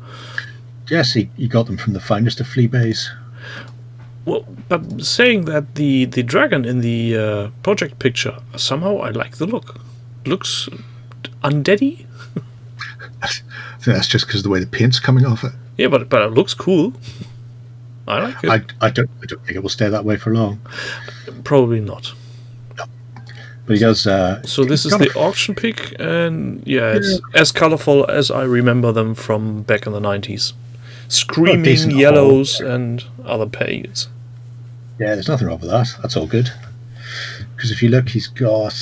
Yes, he got them from the finest of flea bays. Well, but saying that the dragon in the project picture, somehow I like the look. Looks undeady. I think that's just because of the way the paint's coming off it. Yeah, but it looks cool. I like it. I don't think it will stay that way for long. Probably not. No. But he does. So this is the auction pick, and it's as colorful as I remember them from back in the 90s. Screaming yellows and other paints. Yeah, there's nothing wrong with that. That's all good. Because if you look, he's got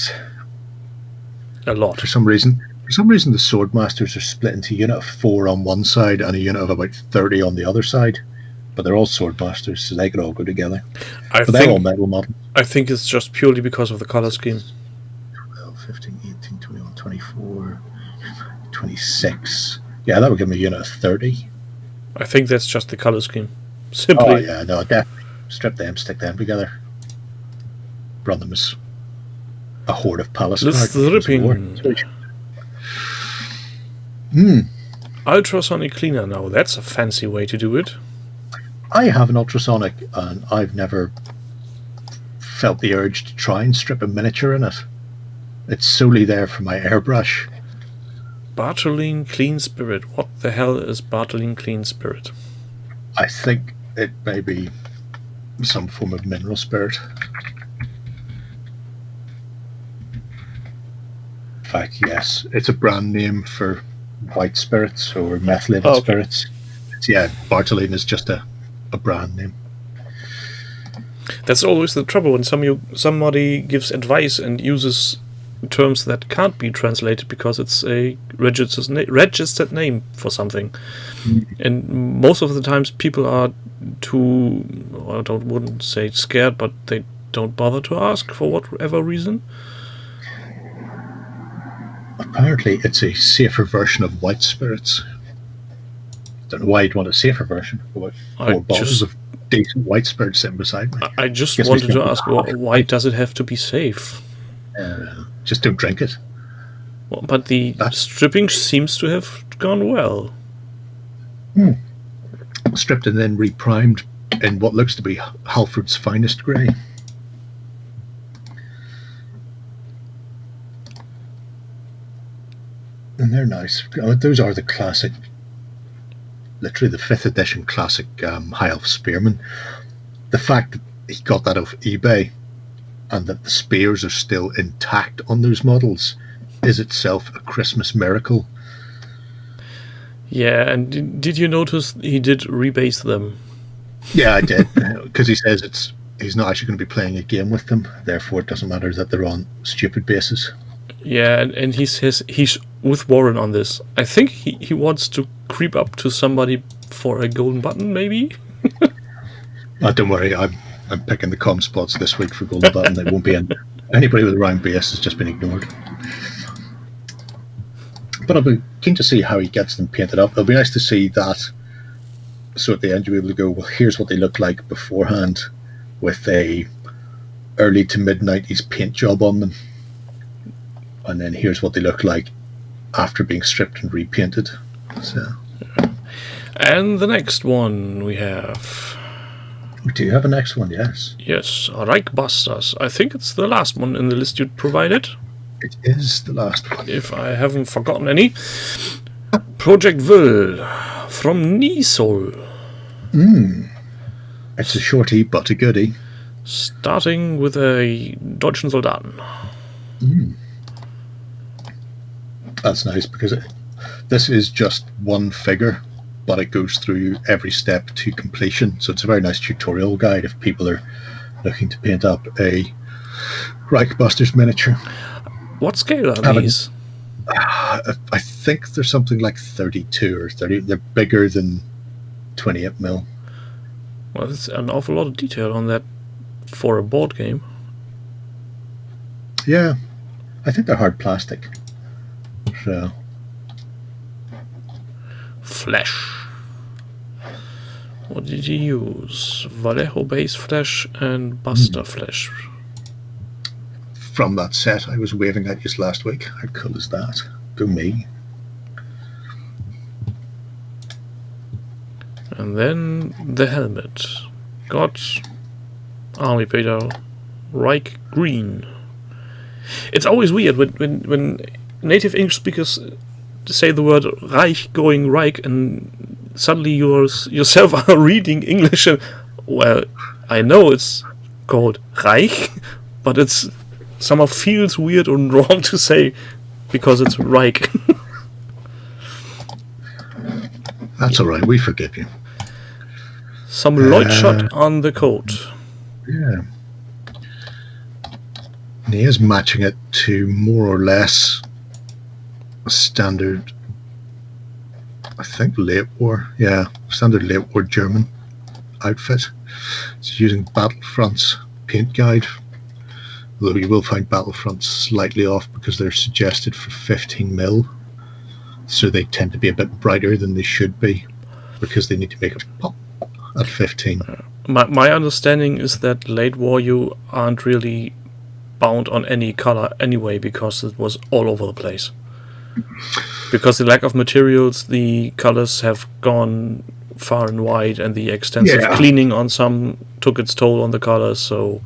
a lot. For some reason, the Swordmasters are split into a unit of 4 on one side and a unit of about 30 on the other side. But they're all Swordmasters, so they could all go together. They're all metal models. I think it's just purely because of the color scheme. 12, 15, 18, 21, 24, 26. Yeah, that would give me a unit of 30. I think that's just the color scheme. Simply. Oh, yeah, no, definitely. Strip them, stick them together. Run them as a horde of palace guards. Ultrasonic cleaner now. That's a fancy way to do it. I have an ultrasonic, and I've never felt the urge to try and strip a miniature in it. It's solely there for my airbrush. Bartolene Clean Spirit. What the hell is Bartolene Clean Spirit? I think it may be some form of mineral spirit. In fact, yes, it's a brand name for white spirits or methylated spirits. Yeah, Bartolene is just a brand name. That's always the trouble when somebody gives advice and uses terms that can't be translated because it's a registered name for something. And most of the times people are too, wouldn't say scared, but they don't bother to ask for whatever reason. Apparently it's a safer version of white spirits. Don't know why you'd want a safer version. About 4 bottles of decent white spirits sitting beside me. I just wanted to ask, why does it have to be safe? Just don't drink it. Well, but the stripping seems to have gone well. Stripped and then reprimed in what looks to be Halford's finest grey. And they're nice. Those are the classic, literally the 5th edition classic High Elf Spearman. The fact that he got that off eBay and that the spears are still intact on those models is itself a Christmas miracle. Yeah, and did you notice he did rebase them? Yeah, I did, because he says he's not actually going to be playing a game with them, therefore it doesn't matter that they're on stupid bases. Yeah, and he says he's with Warren on this. I think he wants to creep up to somebody for a golden button, maybe? Don't worry, I'm picking the comm spots this week for golden button. They won't be in. Anybody with a round base has just been ignored. But I'll be keen to see how he gets them painted up. It'll be nice to see that. So at the end you'll be able to go, well, here's what they look like beforehand with a early to mid-90s paint job on them. And then here's what they look like after being stripped and repainted. So. And the next one we have... We do have a next one, yes. Yes, Reichbusters. I think it's the last one in the list you provided. It is the last one. If I haven't forgotten any. Project Will from Nisol. It's a shorty, but a goodie. Starting with a Deutschen Soldaten. That's nice, because this is just one figure, but it goes through every step to completion. So it's a very nice tutorial guide if people are looking to paint up a Reichbusters miniature. What scale are these? I think they're something like 32 or 30. They're bigger than 28mm. Well, there's an awful lot of detail on that for a board game. Yeah, I think they're hard plastic. So. Flesh. What did you use? Vallejo base flesh and Buster flesh. From that set I was waving at you last week. How cool is that? Go me. And then the helmet. Got Army Peter Reich Green. It's always weird when native English speakers say the word Reich going Reich and suddenly yourself are reading English and, well, I know it's called Reich, but it's somehow feels weird and wrong to say because it's Reich. That's alright, we forgive you. Some Lloyd shot on the coat. Yeah. And he is matching it to more or less a standard, I think, late war. Yeah, standard late war German outfit. It's using Battlefront's paint guide. Although you will find Battlefront slightly off because they're suggested for 15mm. So they tend to be a bit brighter than they should be because they need to make it pop at 15. My understanding is that late war you aren't really bound on any color anyway because it was all over the place. Because the lack of materials, the colors have gone far and wide, and the extensive cleaning on some took its toll on the colors. So,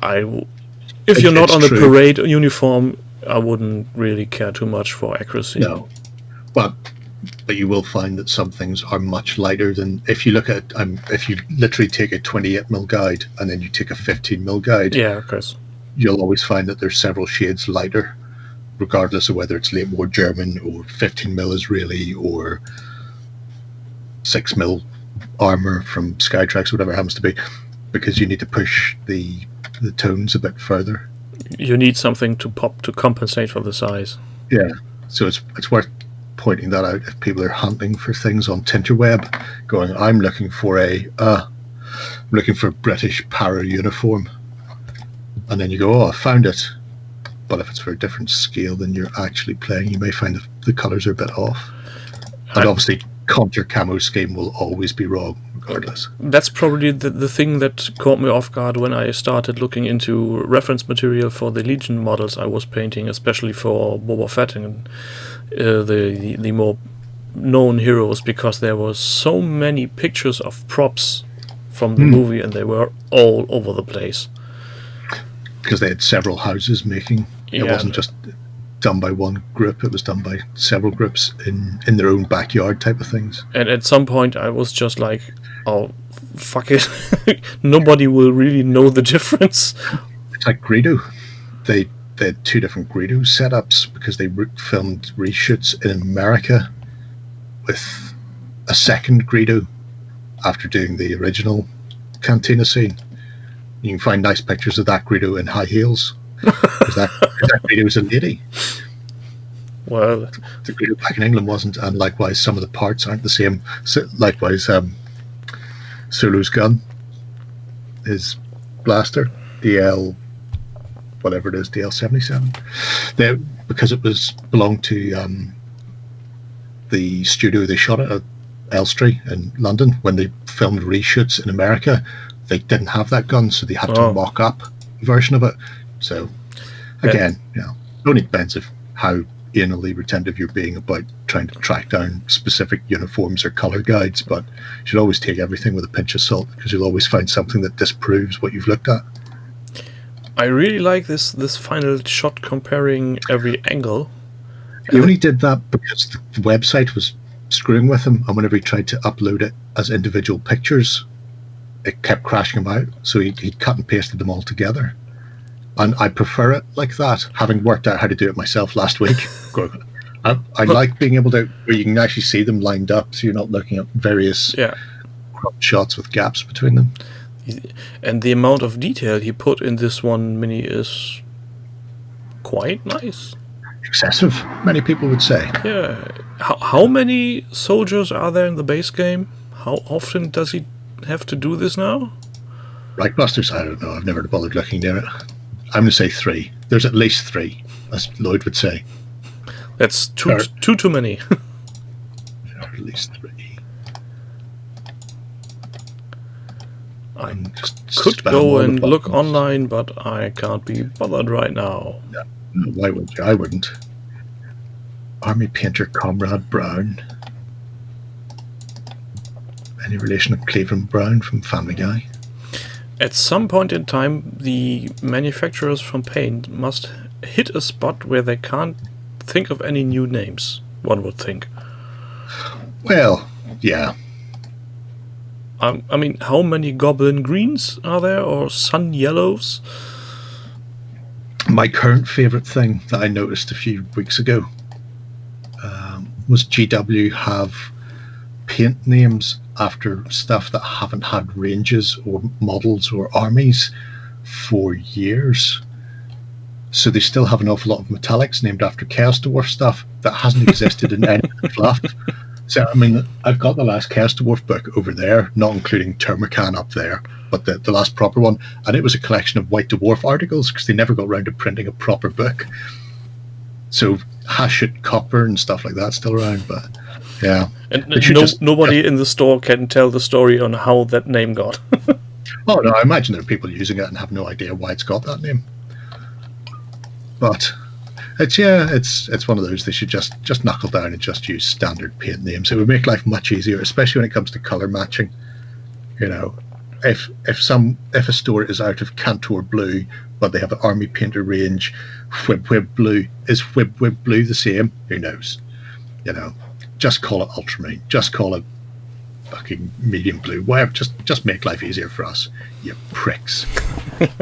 if you're not on the parade uniform, I wouldn't really care too much for accuracy. No, but you will find that some things are much lighter than if you look at if you literally take a 28mm guide and then you take a 15mm guide. Yeah, of course. You'll always find that there's several shades lighter, regardless of whether it's late war German or 15mm Israeli or 6mm armor from Skytrax, whatever it happens to be, because you need to push the tones a bit further. You need something to pop to compensate for the size. Yeah, so it's worth pointing that out if people are hunting for things on Tinterweb, going, I'm looking for British para uniform, and then you go, oh, I found it. But if it's for a different scale than you're actually playing, you may find the colours are a bit off. And obviously, contour camo scheme will always be wrong, regardless. That's probably the thing that caught me off guard when I started looking into reference material for the Legion models I was painting, especially for Boba Fett and the more known heroes, because there were so many pictures of props from the movie, and they were all over the place. Because they had several houses making. It wasn't just done by one group, it was done by several groups in their own backyard type of things. And at some point I was just like, oh, fuck it. Nobody will really know the difference. It's like Greedo. They had two different Greedo setups because they filmed reshoots in America with a second Greedo after doing the original Cantina scene. You can find nice pictures of that Greedo in high heels. Because that Greedo was a lady. Well, the Greedo back in England wasn't, and likewise some of the parts aren't the same. So, likewise, Solo's gun, his blaster, whatever it is, DL-77. Because it belonged to the studio they shot it at Elstree in London. When they filmed reshoots in America, they didn't have that gun, so they had to mock up a version of it. So, again, it only depends of how anally retentive you're being about trying to track down specific uniforms or colour guides, but you should always take everything with a pinch of salt, because you'll always find something that disproves what you've looked at. I really like this final shot comparing every angle. He only did that because the website was screwing with him, and whenever he tried to upload it as individual pictures, it kept crashing him out, so he cut and pasted them all together. And I prefer it like that, having worked out how to do it myself last week. I like being able to, where you can actually see them lined up, so you're not looking at various cropped shots with gaps between them. And the amount of detail he put in this one mini is quite nice. Excessive, many people would say. Yeah. How many soldiers are there in the base game? How often does he have to do this now? Reichbusters, I don't know. I've never bothered looking near it. I'm going to say 3. There's at least 3, as Lloyd would say. That's too many. At least 3. I could go and look online, but I can't be bothered right now. No, why would you? I wouldn't. Army Painter Comrade Brown. Any relation to Cleveland Brown from Family Guy? At some point in time, the manufacturers from paint must hit a spot where they can't think of any new names, one would think. Well, yeah. I mean, how many Goblin Greens are there, or Sun Yellows? My current favourite thing that I noticed a few weeks ago was GW have paint names after stuff that haven't had ranges or models or armies for years. So they still have an awful lot of metallics named after Chaos Dwarf stuff that hasn't existed in any fluff. So, I mean, I've got the last Chaos Dwarf book over there, not including Termacan up there, but the last proper one, and it was a collection of White Dwarf articles because they never got around to printing a proper book. So Hashut Copper and stuff like that's still around, but yeah. And nobody in the store can tell the story on how that name got. Oh no, I imagine there are people using it and have no idea why it's got that name. But it's one of those. They should just knuckle down and just use standard paint names. It would make life much easier, especially when it comes to color matching. You know, if a store is out of Cantor Blue, but they have an Army Painter range, Whib Blue, is Whib Blue the same? Who knows? You know, just call it ultramarine. Just call it fucking medium blue. Whatever. Just make life easier for us, you pricks.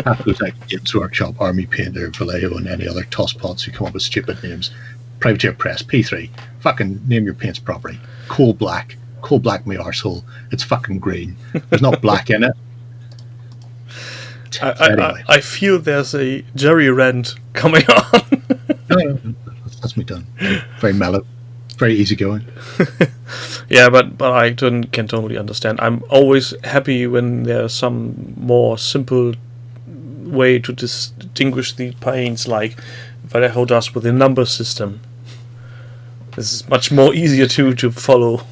Half those like Games Workshop, Army Painter, Vallejo, and any other tosspots who come up with stupid names. Privateer Press, P3. Fucking name your paints properly. Coal black me arsehole. It's fucking green. There's not black in it. I feel there's a Jerry rant coming on. No, that's me done. Very mellow, very easygoing. Yeah, but I can totally understand. I'm always happy when there's some more simple way to distinguish the panes, like Vallejo does with the number system. This is much more easier to follow.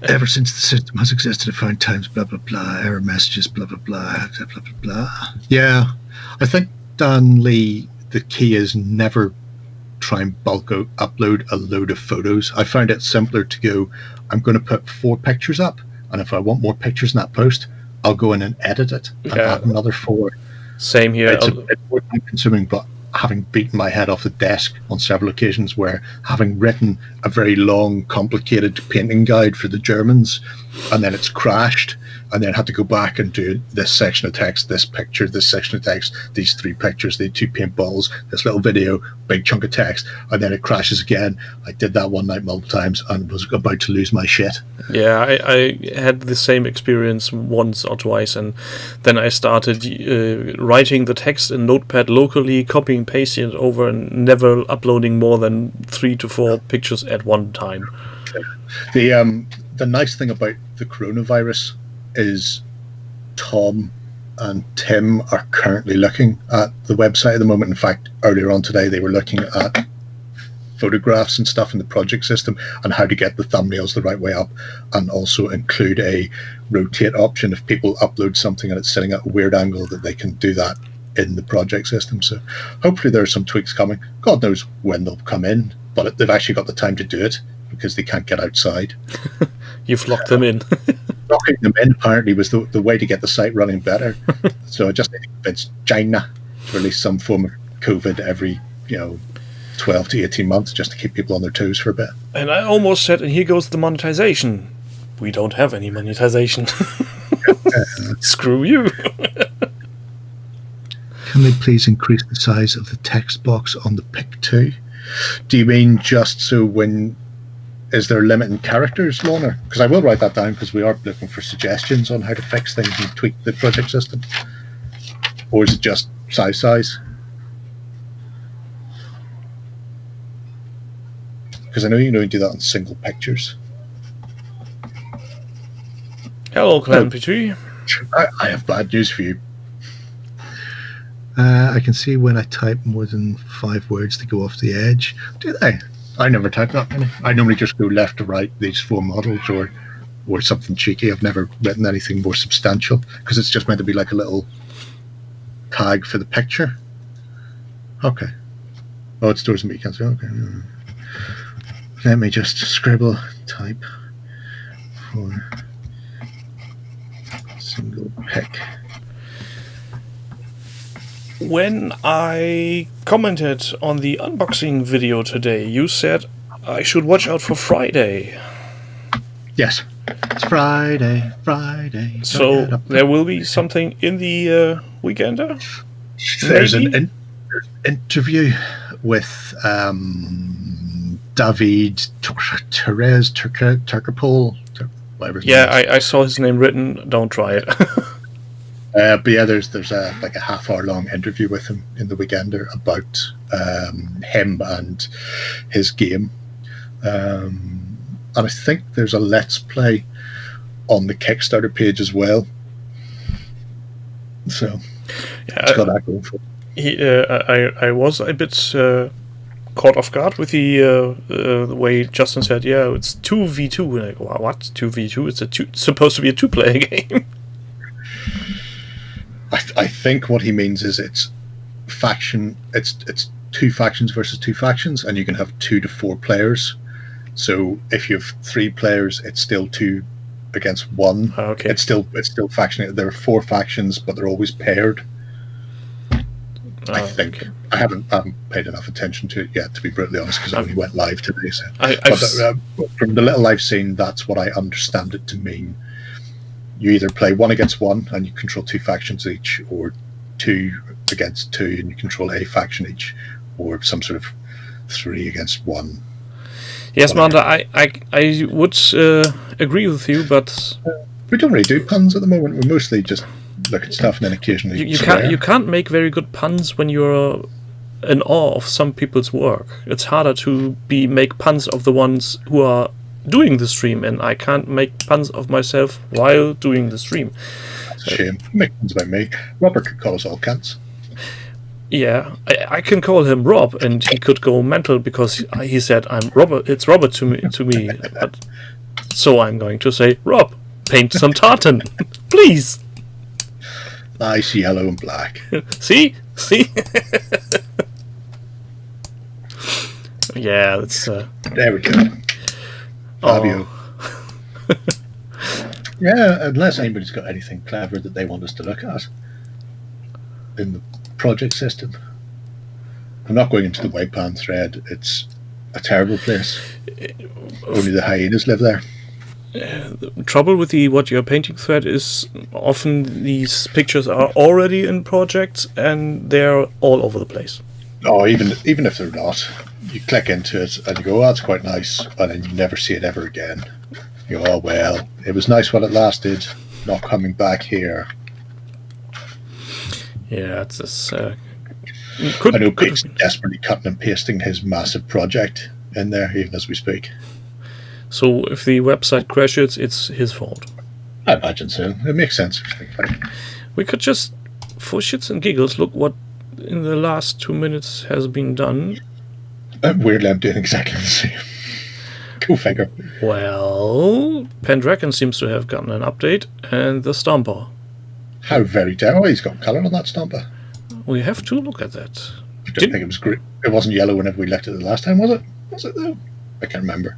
Ever since the system has existed, I've found times blah blah blah, error messages blah blah blah, blah blah blah blah. Yeah, I think, Dan Lee, the key is never try and bulk upload a load of photos. I found it simpler to go, I'm going to put 4 pictures up, and if I want more pictures in that post, I'll go in and edit it and add another 4. Same here. It's a bit more time consuming, but having beaten my head off the desk on several occasions where having written a very long, complicated painting guide for the Germans, and then it's crashed, and then had to go back and do this section of text, this picture, this section of text, these 3 pictures, the 2 paintballs, this little video, big chunk of text, and then it crashes again. I did that one night multiple times and was about to lose my shit. Yeah, I had the same experience once or twice, and then I started writing the text in Notepad locally, copying, pasting it over, and never uploading more than 3 to 4 pictures at one time. The nice thing about the coronavirus is Tom and Tim are currently looking at the website at the moment. In fact, earlier on today, they were looking at photographs and stuff in the project system and how to get the thumbnails the right way up, and also include a rotate option if people upload something and it's sitting at a weird angle, that they can do that in the project system. So hopefully there are some tweaks coming. God knows when they'll come in, but they've actually got the time to do it because they can't get outside. You've locked them in. Locking them in apparently was the way to get the site running better. So I just think it's China to release some form of COVID every 12 to 18 months just to keep people on their toes for a bit. And I almost said, and here goes the monetization. We don't have any monetization. Screw you. Can they please increase the size of the text box on the pic too? Do you mean just so when... Is there a limit in characters, Lorna? Because I will write that down, because we are looking for suggestions on how to fix things and tweak the project system. Or is it just size? Because I know you do that on single pictures. Hello, Clampy. I have bad news for you. I can see when I type more than 5 words to go off the edge. Do they? I never type that many. I normally just go left to right, these 4 models, or something cheeky. I've never written anything more substantial, because it's just meant to be like a little tag for the picture. Okay. Oh, it stores me. You can't say, okay. Let me just scribble, type for single pic. When I commented on the unboxing video today, you said I should watch out for Friday. Yes. It's Friday. So there will be something in the weekender? There's an interview with David Turkopol. Whatever. Yeah, I saw his name written. Don't try it. But yeah, there's a half-hour long interview with him in the Weekender about him and his game, and I think there's a Let's Play on the Kickstarter page as well. So yeah, it's got that going for it. I was a bit caught off guard with the way Justin said, yeah, it's 2v2. And I go, what? 2v2? It's supposed to be a 2-player game. I think what he means is it's 2 factions versus 2 factions, and you can have 2 to 4 players. So if you have 3 players, it's still 2 against 1. Okay. It's still faction. There are 4 factions, but they're always paired. I think. Okay. I haven't paid enough attention to it yet, to be brutally honest, because I only went live today. So, from the little I've seen, that's what I understand it to mean. You either play 1 against 1 and you control 2 factions each, or 2 against 2 and you control a faction each, or some sort of 3 against 1. Yes, Manda, I would agree with you, but we don't really do puns at the moment. We're mostly just look at stuff and then occasionally you can't make very good puns when you're in awe of some people's work. It's harder to make puns of the ones who are doing the stream, and I can't make puns of myself while doing the stream. That's a shame. Make puns about me. Robert could call us all cunts. Yeah, I can call him Rob, and he could go mental because he said I'm Robert. It's Robert to me. But, so I'm going to say, Rob, paint some tartan, please. Nice yellow and black. See. Yeah, that's. There we go. Fabio. Oh. Yeah, unless anybody's got anything clever that they want us to look at in the project system. I'm not going into the Webpan thread. It's a terrible place. Only the hyenas live there. The trouble with the what you're painting thread is often these pictures are already in projects and they're all over the place. Oh, even if they're not, you click into it and you go, oh, that's quite nice, and then you never see it ever again. You go, oh well, it was nice while it lasted, not coming back here. Yeah, it's this. I know Pete's desperately cutting and pasting his massive project in there, even as we speak. So if the website crashes, it's his fault. I imagine so. It makes sense. We could just, for shits and giggles, look what in the last 2 minutes has been done. Weirdly, I'm doing exactly the same. Go figure. Well, Pendragon seems to have gotten an update, and the Stomper. How very dare! He's got colour on that Stomper. We have to look at that. I don't think it was green. It wasn't yellow whenever we left it the last time, was it? Was it though? I can't remember.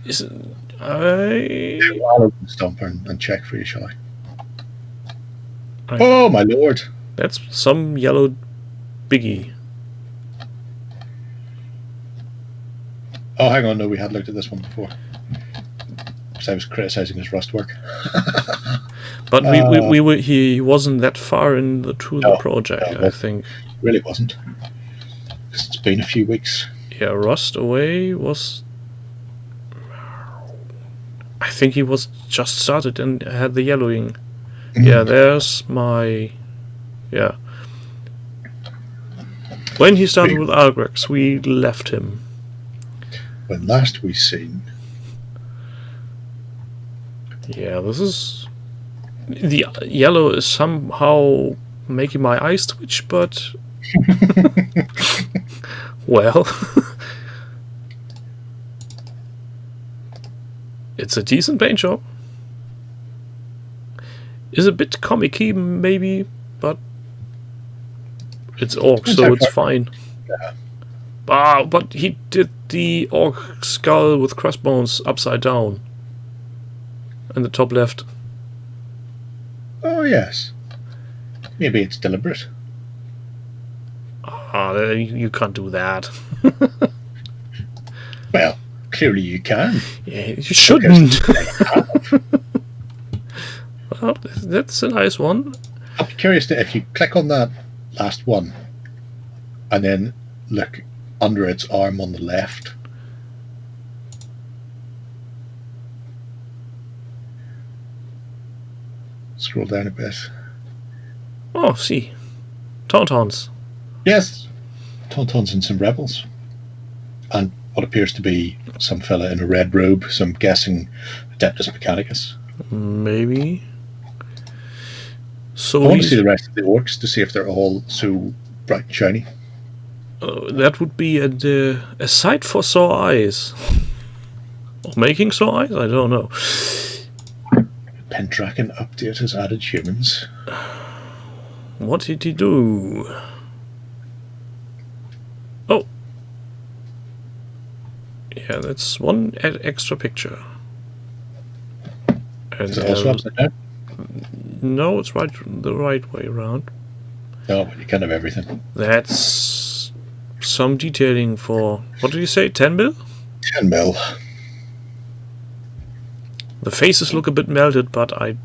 Is it? I'll open Stomper and check for you, shall I? Oh my lord! That's some yellow biggie. Oh, hang on, no, we had looked at this one before. Because I was criticising his Rust work. But he wasn't that far into the project, I think. Really wasn't. Because it's been a few weeks. Yeah, Rust Away was... I think he was just started and had the yellowing. Mm-hmm. Yeah, there's my... Yeah. When he started with Algrex, we left him. When last we seen. Yeah, this is... The yellow is somehow making my eyes twitch, but... Well... It's a decent paint job. Is a bit comic-y, maybe, but... It's orc, so it's fine. Yeah. But he did the orc skull with crossbones upside down. In the top left. Oh, yes. Maybe it's deliberate. You can't do that. Well, clearly you can. Yeah, you shouldn't. Well, that's a nice one. I'd be curious to, if you click on that last one and then look under its arm on the left. Scroll down a bit. Oh, see. Tauntauns. Yes. Tauntauns and some rebels. And what appears to be some fella in a red robe, so I'm guessing Adeptus Mechanicus. Maybe. So I want to see the rest of the orcs to see if they're all so bright and shiny. That would be a sight for sore eyes. Or making sore eyes? I don't know. Pendragon update has added humans. What did he do? Oh. Yeah, that's one extra picture. And is it also upside down? No, it's the right way around. No, you can't have everything. That's some detailing for, what did you say, 10 mil? 10 mil. The faces look a bit melted, but I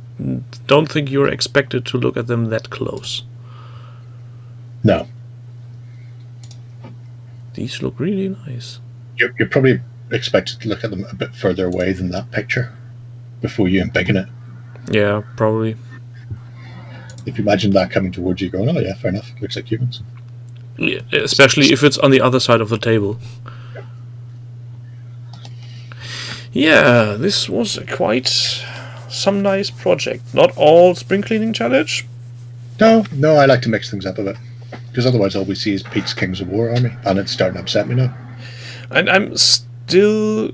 don't think you're expected to look at them that close. No. These look really nice. You're probably expected to look at them a bit further away than that picture before you embiggen it. Yeah, probably. if you imagine that coming towards you, going, "Oh yeah, fair enough, looks like humans." Yeah, especially if it's on the other side of the table. Yeah, this was quite some nice project. Not all spring cleaning challenge. No, I like to mix things up a bit, because otherwise all we see is Pete's Kings of War army, and it's starting to upset me now. And I'm still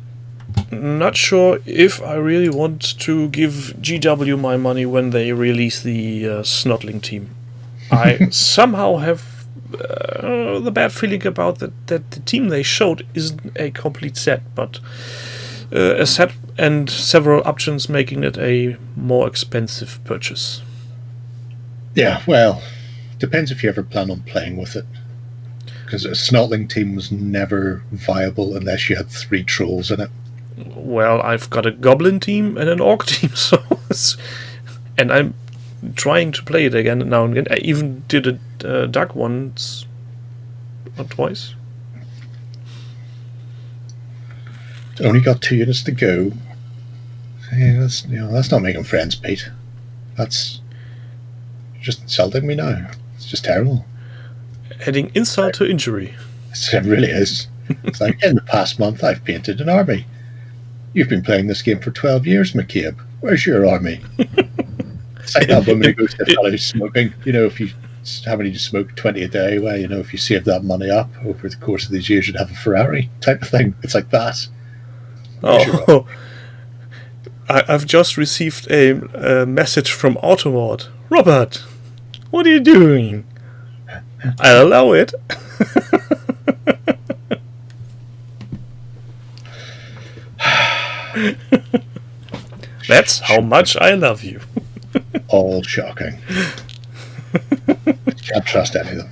not sure if I really want to give GW my money when they release the Snotling team. I somehow have the bad feeling about that the team they showed isn't a complete set, but a set and several options, making it a more expensive purchase. Yeah, well, depends if you ever plan on playing with it, because a Snotling team was never viable unless you had 3 trolls in it. Well, I've got a Goblin team and an Orc team, so and I'm trying to play it again now and again. I even did a Duck once or twice. Only got 2 units to go. Yeah, that's not making friends, Pete. That's just insulting me now. It's just terrible. Adding insult to injury. It really is. It's like, in the past month, I've painted an army. You've been playing this game for 12 years, McCabe. Where's your army? It's like that woman who goes to a fellow who's smoking. If you having to smoke 20 a day, well, if you save that money up over the course of these years, you'd have a Ferrari type of thing. It's like that. Oh, I've just received a message from Automod. Robert, what are you doing? I'll allow it. That's how much I love you. All shocking. Can't trust any of them.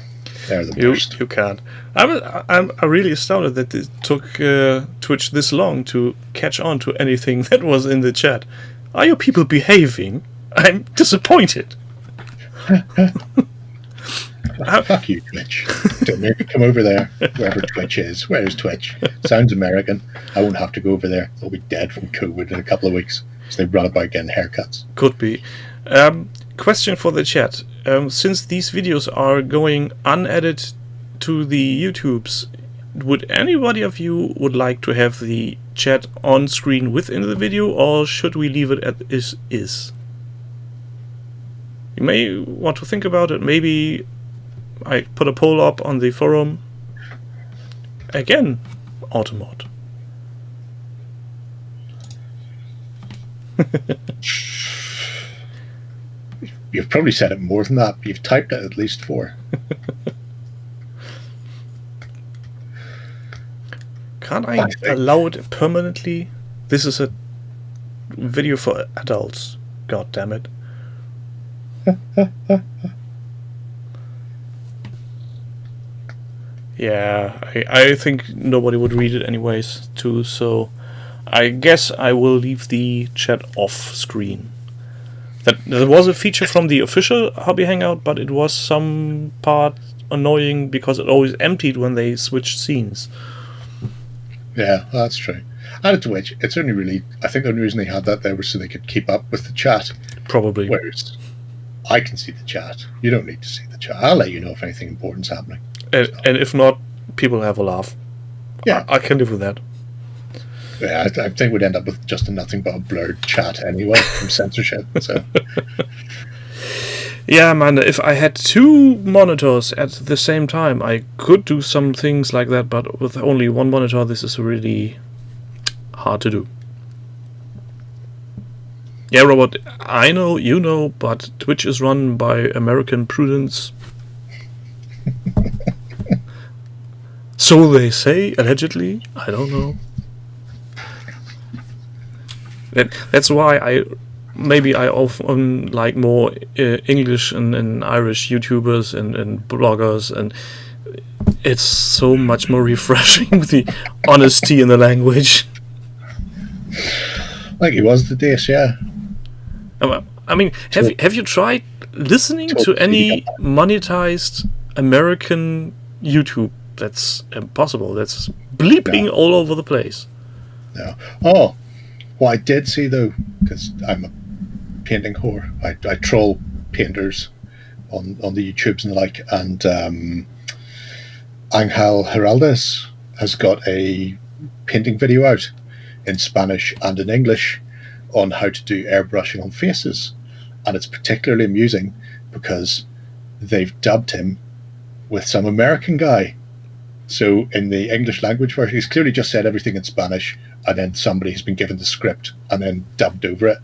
They're the worst. You can't. I'm really astounded that it took Twitch this long to catch on to anything that was in the chat. Are you people behaving? I'm disappointed. Fuck you, Twitch. Don't make me come over there, wherever Twitch is. Where is Twitch? Sounds American. I won't have to go over there. They'll be dead from COVID in a couple of weeks. So they run about getting haircuts. Could be. Question for the chat. Since these videos are going unedited to the YouTubes, would anybody of you would like to have the chat on screen within the video, or should we leave it as is? You may want to think about it. Maybe I put a poll up on the forum. Again, Automod. You've probably said it more than that. You've typed it at least 4. Can't I allow it permanently? This is a video for adults. God damn it. Yeah, I think nobody would read it anyways, too, so I guess I will leave the chat off screen. There was a feature from the official Hobby Hangout, but it was some part annoying because it always emptied when they switched scenes. Yeah, that's true. Added to which, it's only really, I think the only reason they had that there was so they could keep up with the chat. Probably. Whereas I can see the chat. You don't need to see the chat. I'll let you know if anything important's happening. And if not, people have a laugh. Yeah, I can live with that. Yeah, I think we'd end up with just nothing but a blurred chat anyway from censorship. So. Yeah, man, if I had 2 monitors at the same time, I could do some things like that, but with only 1 monitor, this is really hard to do. Yeah, Robert, I know, you know, but Twitch is run by American prudence. So they say, allegedly. I don't know. That's why I often like more English and Irish YouTubers and bloggers, and it's so much more refreshing with the honesty in the language. Like it was the dish, yeah. I mean, have you tried listening to any monetized American YouTube? That's impossible. That's bleeping all over the place. No. Oh, what I did see though, because I'm a painting whore, I troll painters. on the YouTubes and the like. And Angel Heraldez has got a painting video out in Spanish and in English on how to do airbrushing on faces, and it's particularly amusing because they've dubbed him with some American guy. So in the English language version, he's clearly just said everything in Spanish, and then somebody has been given the script and then dubbed over it.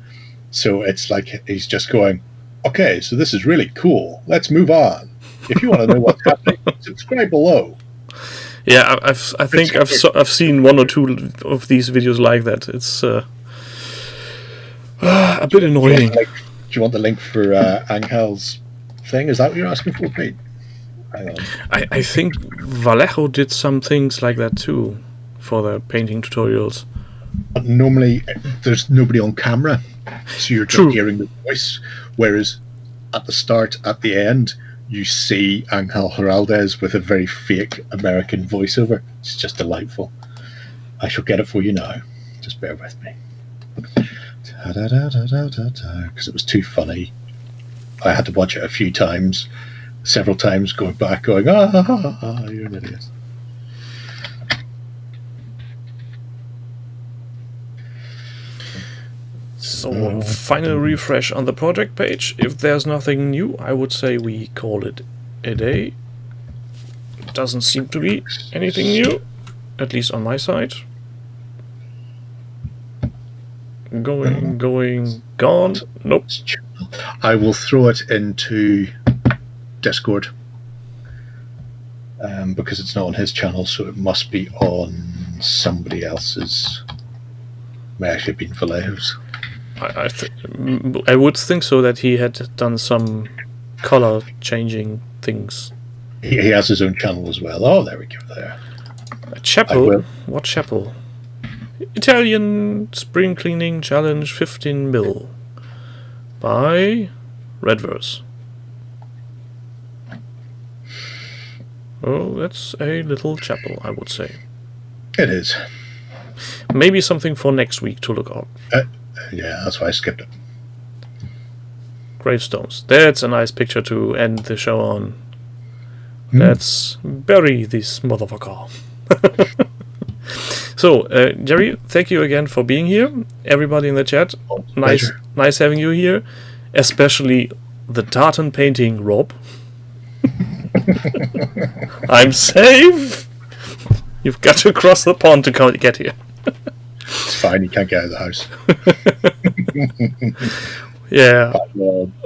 So it's like he's just going, okay, so this is really cool. Let's move on. If you want to know what's happening, subscribe below. Yeah, I think I've seen one or two of these videos like that. It's a bit annoying. Do you want the link for Angel's thing? Is that what you're asking for, Pete? Hang on. I think Vallejo did some things like that too for their painting tutorials. But normally, there's nobody on camera, so you're just hearing the voice. Whereas at the start, at the end, you see Angel Heraldez with a very fake American voiceover. It's just delightful. I shall get it for you now. Just bear with me. Because it was too funny. I had to watch it a few times, several times, going back, going, you're an idiot. So, final refresh on the project page. If there's nothing new, I would say we call it a day. Doesn't seem to be anything new, at least on my side. Going, gone. Nope. I will throw it into Discord because it's not on his channel, so it must be on somebody else's. May actually have been Vallejo's. I would think so, that he had done some color changing things. He has his own channel as well. Oh, there we go. There. A chapel? What chapel? Italian Spring Cleaning Challenge 15 mil by Redverse. Oh, that's a little chapel, I would say. It is. Maybe something for next week to look up. Yeah, that's why I skipped it. Gravestones. That's a nice picture to end the show on. Let's bury this motherfucker. So, Jerry, thank you again for being here. Everybody in the chat, nice having you here. Especially the tartan painting, Rob. I'm safe. You've got to cross the pond to get here. It's fine, you can't get out of the house. Yeah,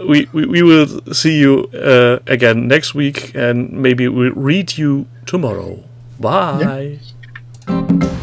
we will see you again next week, and maybe we'll read you tomorrow. Bye. Yeah.